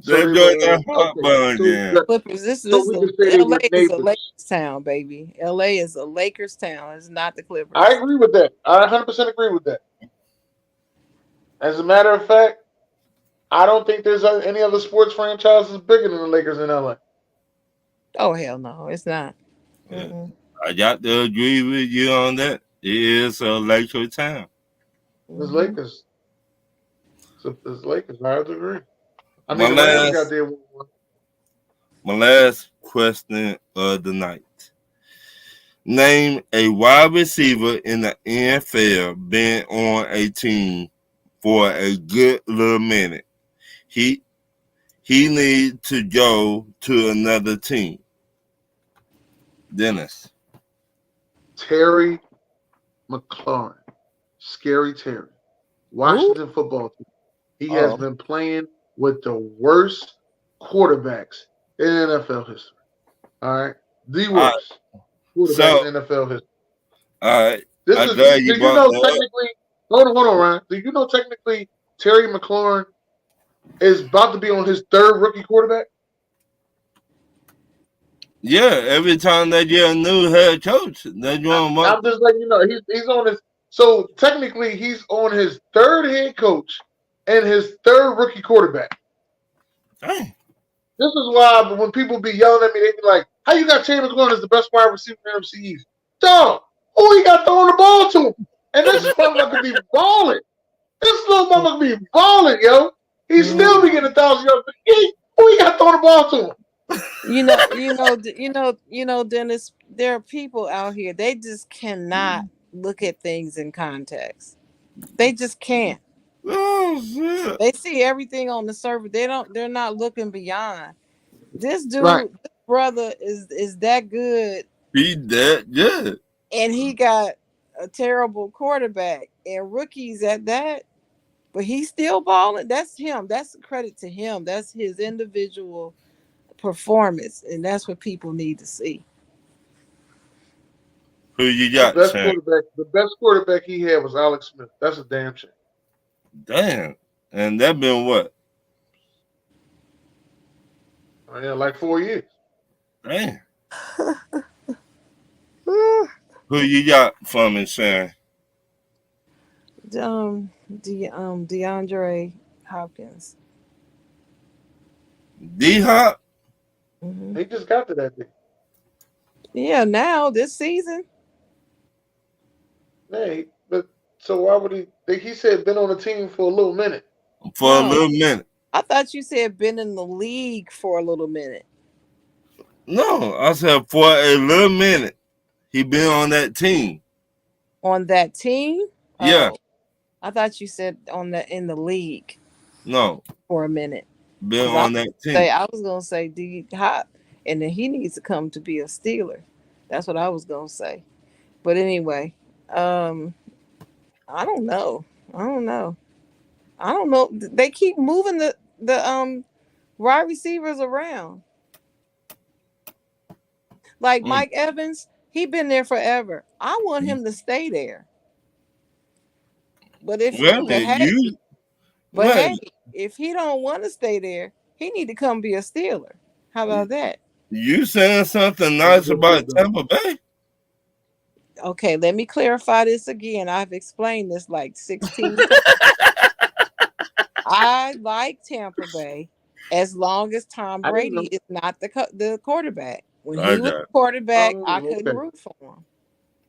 So That they joy, were that okay. heartburn, yeah. Clippers. So we can say they LA were is a neighbors. Lakers town, baby. LA is a Lakers town. It's not the I Clippers. agree with that. I 100% agree with that. As a matter of fact, I don't think there's any other sports franchises bigger than the Lakers in LA. Oh hell no, it's not. Yeah. Mm-mm. I got to agree with you on that. It is a Laker town. It's Mhm. Lakers. It's Lakers. I have to agree. I My mean, the Rams got last, their one. my last question of the night. Name a wide receiver in the NFL been on a team for a good little minute. He he need to go to another team. Dennis. Terry McLaurin. Scary Terry. Who? Washington football team. He has Oh, been playing with the worst quarterbacks in NFL history. All right. The All right. worst quarterbacks So, in NFL history. all right. This I'm is, glad you do you brought know that up. technically, hold on, Ryan. Do you know technically Terry McLaurin is about to be on his third rookie quarterback? Yeah, every time they get a new head coach, they doing one. I'm just letting you know he's on his. So technically, he's on his third head coach and his third rookie quarterback. Dang. This is why when people be yelling at me, they be like, "How you got Terry McLaurin as the best wide receiver in the NFC East?" Dog, who he got throwing the ball to? And this motherfucker be balling. This little motherfucker be balling, yo. He still be getting 1,000 yards. Who he got throwing the ball to him? Dennis. There are people out here. They just cannot look at things in context. They just can't. Oh shit. They see everything on the surface. They're not looking beyond. This Right. dude, this brother is that good, He that good. and he got a terrible quarterback and rookies at that, but he's still balling. That's him. That's credit to him. That's his individual performance, and that's what people need to see. Who you got, Sam? The best quarterback he had was Alex Smith. That's a damn shame. Damn. And that been what? Oh, yeah, like 4 years. Damn. Who you got from it, Sam? DeAndre Hopkins. D-Hop? Mm-hmm. He just got to that thing. Yeah, now this season. Hey, but so why would he? He said been on the team for a little minute. For a little minute. I thought you said been in the league for a little minute. No, I said for a little minute. He been on that team. On that team? Yeah. Oh, I thought you said in the league. No. For a minute. Been on that team. I was gonna say D-Hop, and then he needs to come to be a Steeler. That's what I was gonna say. But anyway, I don't know. They keep moving the wide receivers around. Like Mike Evans, he been there forever. I want him to stay there. But if if he don't want to stay there, he need to come be a Steeler. How about that? You saying something nice about Tampa Bay? Okay, let me clarify this again. I've explained this like 16 times. I like Tampa Bay as long as Tom Brady is not the quarterback. When he was the quarterback, I couldn't root for him.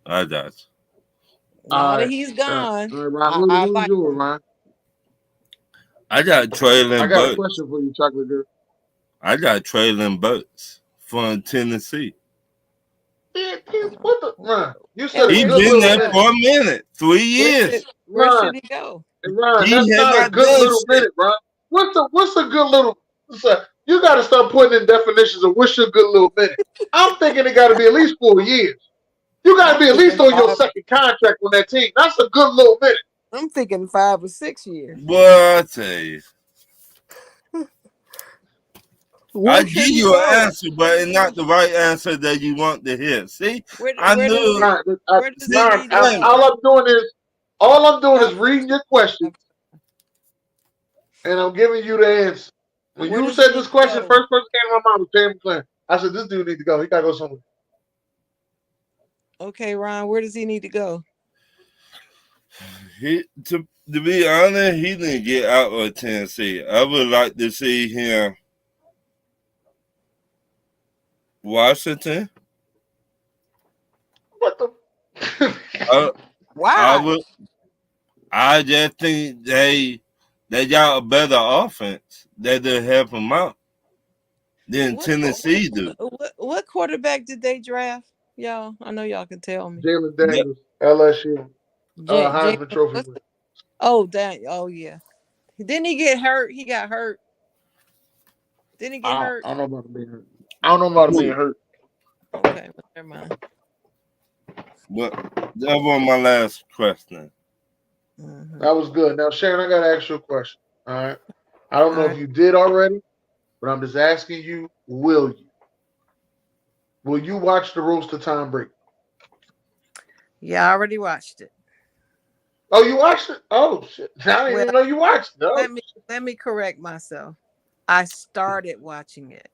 I got you. Now that he's gone, I like him. Ryan? I got Traylon. I got a question for you, Chocolate Girl. I got Traylon Burks from Tennessee. What the Ryan? You said he been there for a minute, 3 years. Where should he go? Ryan, that's not a good little minute, Ryan. What's a good little? You got to start putting in definitions of what's your good little minute. I'm thinking it got to be at least 4 years. You got to be at least on your second contract on that team. That's a good little minute. I'm thinking 5 or 6 years. Well, I tell you. I give you an answer, but it's not the right answer that you want to hear. See, I knew. All I'm doing is reading your question, and I'm giving you the answer. When you said this question, first person came to my mind was Terry McLaren. I said, this dude needs to go. He got to go somewhere. Okay, Ron, where does he need to go? To be honest, he didn't get out of Tennessee. I would like to see him Washington. What the? Wow. I just think they got a better offense that will help them out than Tennessee do. What quarterback did they draft, y'all? I know y'all can tell me. Jalen Daniels, LSU, Heisman Trophy. Oh, yeah. Didn't he get hurt? He got hurt. Didn't he get hurt? I don't know about being hurt. I don't know about being hurt. Okay, never mind. But that was my last question. Mm-hmm. That was good. Now, Sharon, I got to ask you a question. All right. I don't know if you did already, but I'm just asking you, will you? Will you watch the roast of Tom Brady? Yeah, I already watched it. Oh, you watched it? Oh, shit. I didn't even know you watched it. Oh. Let me correct myself. I started watching it.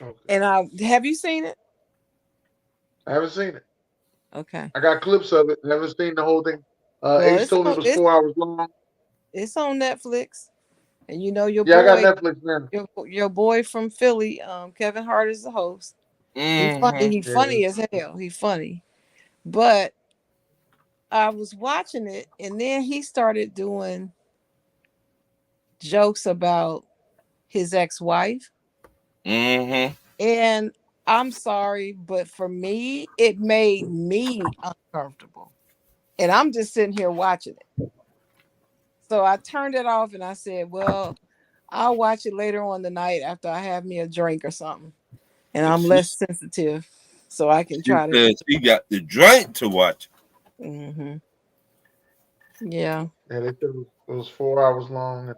Okay. And have you seen it? I haven't seen it. Okay. I got clips of it. I haven't seen the whole thing. Ace told me it was 4 hours long. It's on Netflix. And you know your boy. Yeah, I got Netflix now. Your boy from Philly, Kevin Hart is the host. Mm-hmm. He's funny as hell. He's funny. But I was watching it, and then he started doing jokes about his ex-wife. Mm-hmm. And I'm sorry, but for me, it made me uncomfortable. And I'm just sitting here watching it. So I turned it off and I said, well, I'll watch it later on the night after I have me a drink or something. And I'm less sensitive. So I can try to. He got the drink to watch. Mm-hmm. Yeah. Yeah, they said it was 4 hours long. And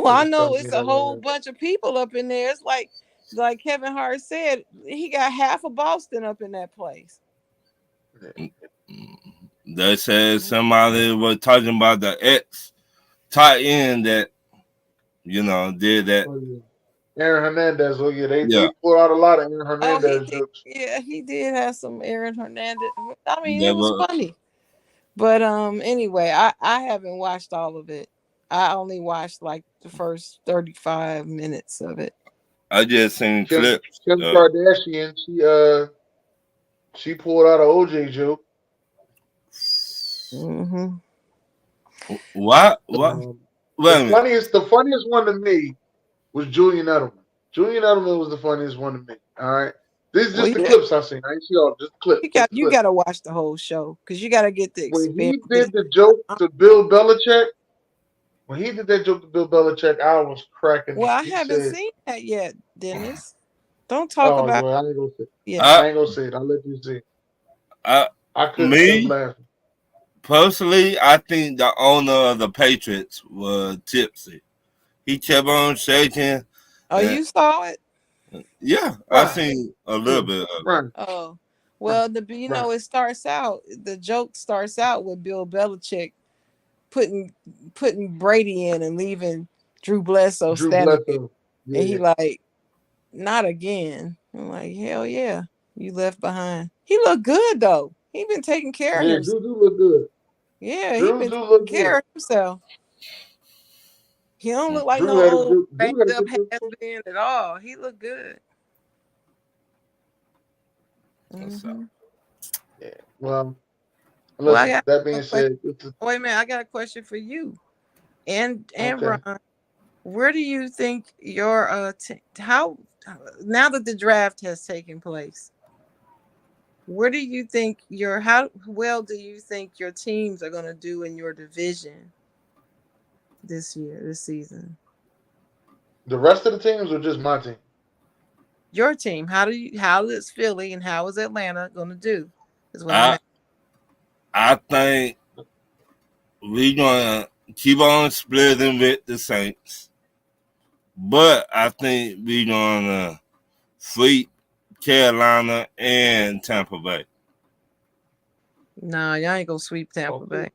I know it's a whole bunch of people up in there. It's like like Kevin Hart said, he got half of Boston up in that place. They said somebody was talking about the ex tight end that did that. Oh, yeah. Aaron Hernandez. Oh yeah, they Yeah, pulled out a lot of Aaron Oh, he Hernandez did. jokes. Yeah, he did have some Aaron Hernandez. I mean, it was never. funny. But anyway, I haven't watched all of it. I only watched like the first 35 minutes of it. I just seen Kim clips. Kardashian. She pulled out an OJ joke. Mm-hmm. What? What? Um, Wait a the minute. funniest one to me was Julian Edelman. Julian Edelman was the funniest one to me. All right, these are Well, just the yeah, clips I seen. I ain't see all, just clips, just you clips. got to watch the whole show because you got to get the When experience. he did the joke to Bill Belichick, I was cracking Well, up. I He haven't said, seen that yet, Dennis. Don't talk "Oh, about well, I ain't gonna say. yeah. I, I ain't gonna say it. I'll let you see. I, I couldn't stop me laughing. personally, I think the owner of the Patriots was tipsy. He kept on shaking. Oh, And you saw it? yeah, I Right, seen a yeah, little bit of it. right, Oh, right, well, right. it starts out. The joke starts out with Bill Belichick putting Brady in and leaving Drew Bledsoe Drew standing there, Bledsoe. and he Yeah, like, not again. I'm like, hell yeah, you left behind. He looked good though. He been taking care of yeah. himself. Drew do look good. Yeah, he Drew been do taking look good. care of himself. He don't look like Drew no had a old good. banged Drew had a up good. has been at all. He looked good. So, Hmm. Yeah. Well, Well, I listen. got That a being question. said, Wait a minute, I got a question for you and okay. Ron. Where do you think your how now that the draft has taken place? Where do you think how well do you think your teams are going to do in your division this season? The rest of the teams or just my team? Your team, how is Philly and how is Atlanta going to do? Is what I'm I asking. I think we gonna keep on splitting with the Saints, but I think we gonna sweep Carolina and Tampa Bay. Nah, y'all ain't going to sweep Tampa Okay. Bay.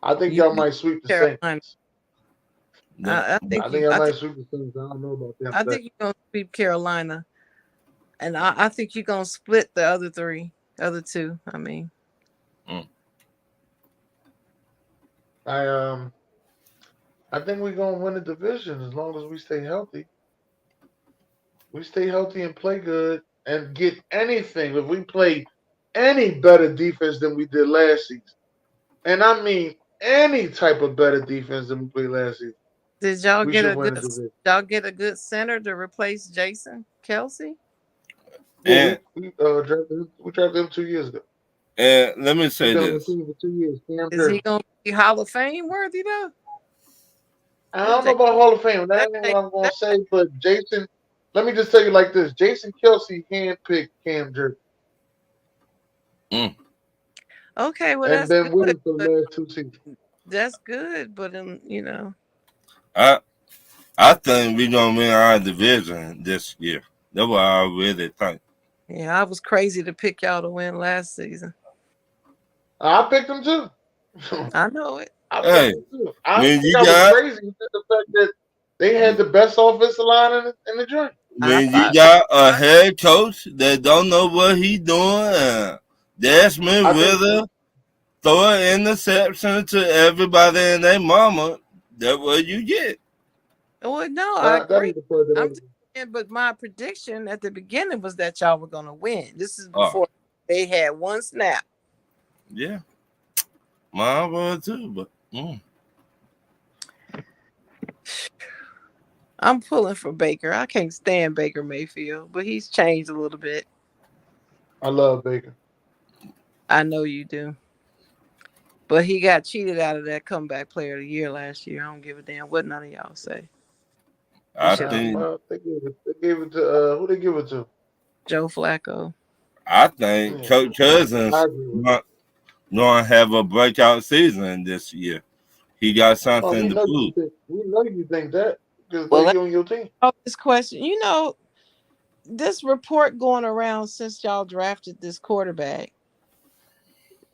I think You y'all beat might sweep the Carolina. Saints. I I think think y'all might sweep the Saints. I don't know about them I today. think you're going to sweep Carolina. And I think you're going to split the other two. I mean, Mm. I think we're gonna win the division as long as we stay healthy. We stay healthy and play good and get anything. If we play any better defense than we did last season, and I mean any type of better defense than we played last season, did we should win the division. y'all get a good center to replace Jason Kelsey? Yeah, And we drafted him 2 years ago. let me He's say been on the this. team for 2 years. Cam Is he Jeremy. gonna be Hall of Fame worthy though? I That don't know Jason, about Hall of Fame. That that, ain't what Jason- I'm gonna that say. But Jason, let me just tell you like this: Jason Kelsey handpicked Cam Jeremy Mm. okay, well and that's been with good. him for the But last 2 seasons. that's good, but I I think we gonna win our division this year. That's what I really think. yeah, I was crazy to pick y'all to win last season. I picked him too. I know it. I picked Hey, him too. I don't when think you I was got crazy with the fact that they had the best offensive line in the joint. I when you thought got a head coach that don't know what he doing, Desmond I think Ritter throw an interception to everybody and their mama. That's what you get. well, no, I that agree. is the part that I I'm just saying, but my prediction at the beginning was that y'all were gonna win. This is Oh, before they had one snap. yeah, mine was too, but I'm pulling for Baker. I can't stand Baker Mayfield, but he's changed a little bit. I love Baker. I know you do. But he got cheated out of that comeback player of the year last year. I don't give a damn what none of y'all say. He I should have think Well, they gave it to who they give it to? Joe Flacco. Yeah, Coach I Cousins agree with that. gonna have a breakout season this year. He got Oh, something to prove. we know you think that. Just Well, play let's you and your team. this question. This report going around since y'all drafted this quarterback,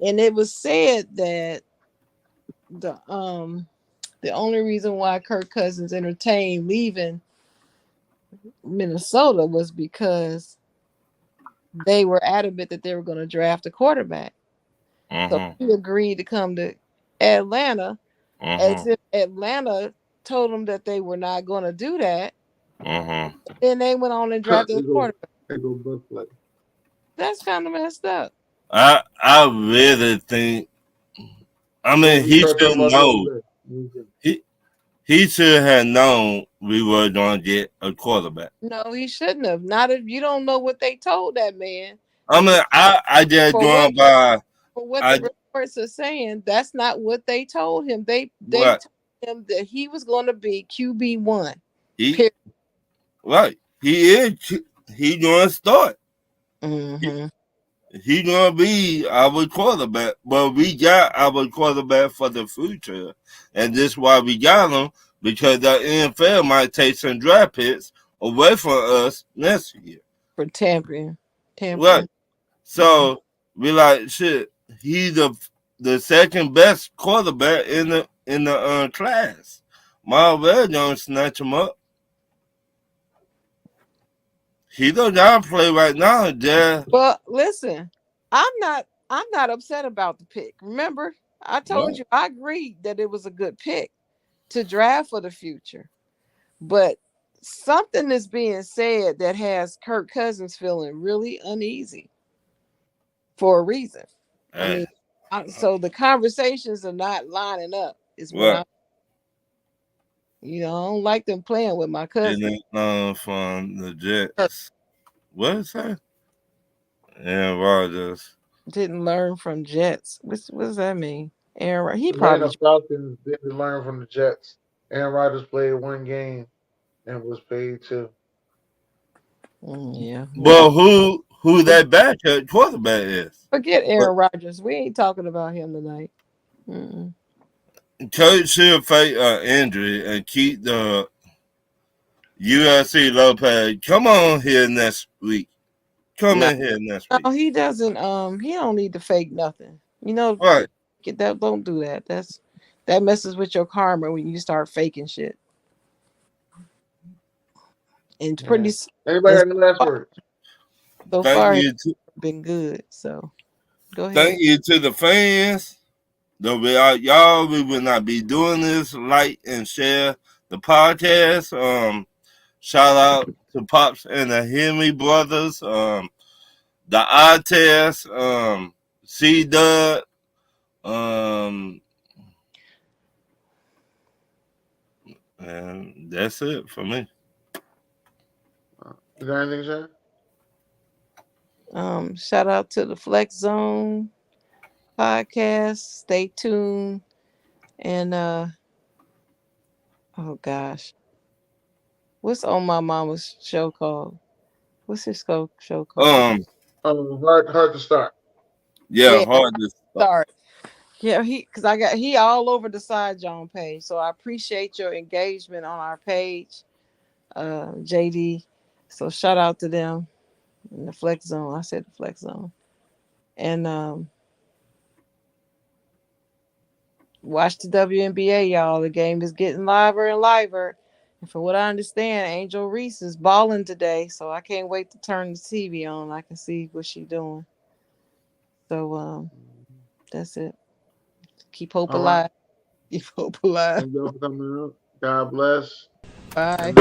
and it was said that the only reason why Kirk Cousins entertained leaving Minnesota was because they were adamant that they were going to draft a quarterback. So he agreed to come to Atlanta, as if Atlanta told him that they were not going to do that. Then they went on and drafted a quarterback. They go both play. That's kind of messed up. I really think. I mean, he should know. He should have known we were going to get a quarterback. No, he shouldn't have. Not if you don't know what they told that man. I mean, I just going by. For what the reports are saying, that's not what they told him. They told him that he was going to be QB1. Right. He is. He going to start. He going to be our quarterback. But we got our quarterback for the future. And this is why we got him. Because the NFL might take some draft picks away from us next year. For tampering. Right. So, we like, shit, he's the second best quarterback in the class. Marbury don't snatch him up. He don't got to play right now, Dad. Well, listen, I'm not upset about the pick. Remember, I told you I agreed that it was a good pick to draft for the future. But something is being said that has Kirk Cousins feeling really uneasy for a reason. I mean, so the conversations are not lining up. Is what I don't like them playing with my cousin. From the Jets. What is that? Aaron Rodgers didn't learn from Jets. What does that mean? Aaron, he probably the Falcons didn't learn from the Jets. Aaron Rodgers played one game and was paid $2. Yeah. Well, who that backup quarterback is? Forget Aaron Rodgers. We ain't talking about him tonight. Coach should fight an injury and keep the USC Lopez. Come on here next week. In here next week. No, he doesn't. He don't need to fake nothing. Right. Don't do that. That messes with your karma when you start faking shit. And pretty. Anybody have the last word? So far, it's been good. So, go ahead. Thank you to the fans. Though y'all, we will not be doing this. Like and share the podcast. Shout out to Pops and the Henry brothers. The eye test. C-Dub. And that's it for me. You got anything, Sean? Shout out to the Flex Zone podcast. Stay tuned. And oh gosh. What's on my mama's show called? What's his show called? Hard to start. Yeah, hard to start. Yeah, he all over the Side John page. So I appreciate your engagement on our page, JD. So shout out to them in the Flex Zone. I said the Flex Zone. And watch the WNBA, y'all. The game is getting liver and liver. And from what I understand, Angel Reese is balling today. So I can't wait to turn the TV on. I can see what she's doing. So that's it. Keep hope alive. Keep hope alive. God bless. Bye.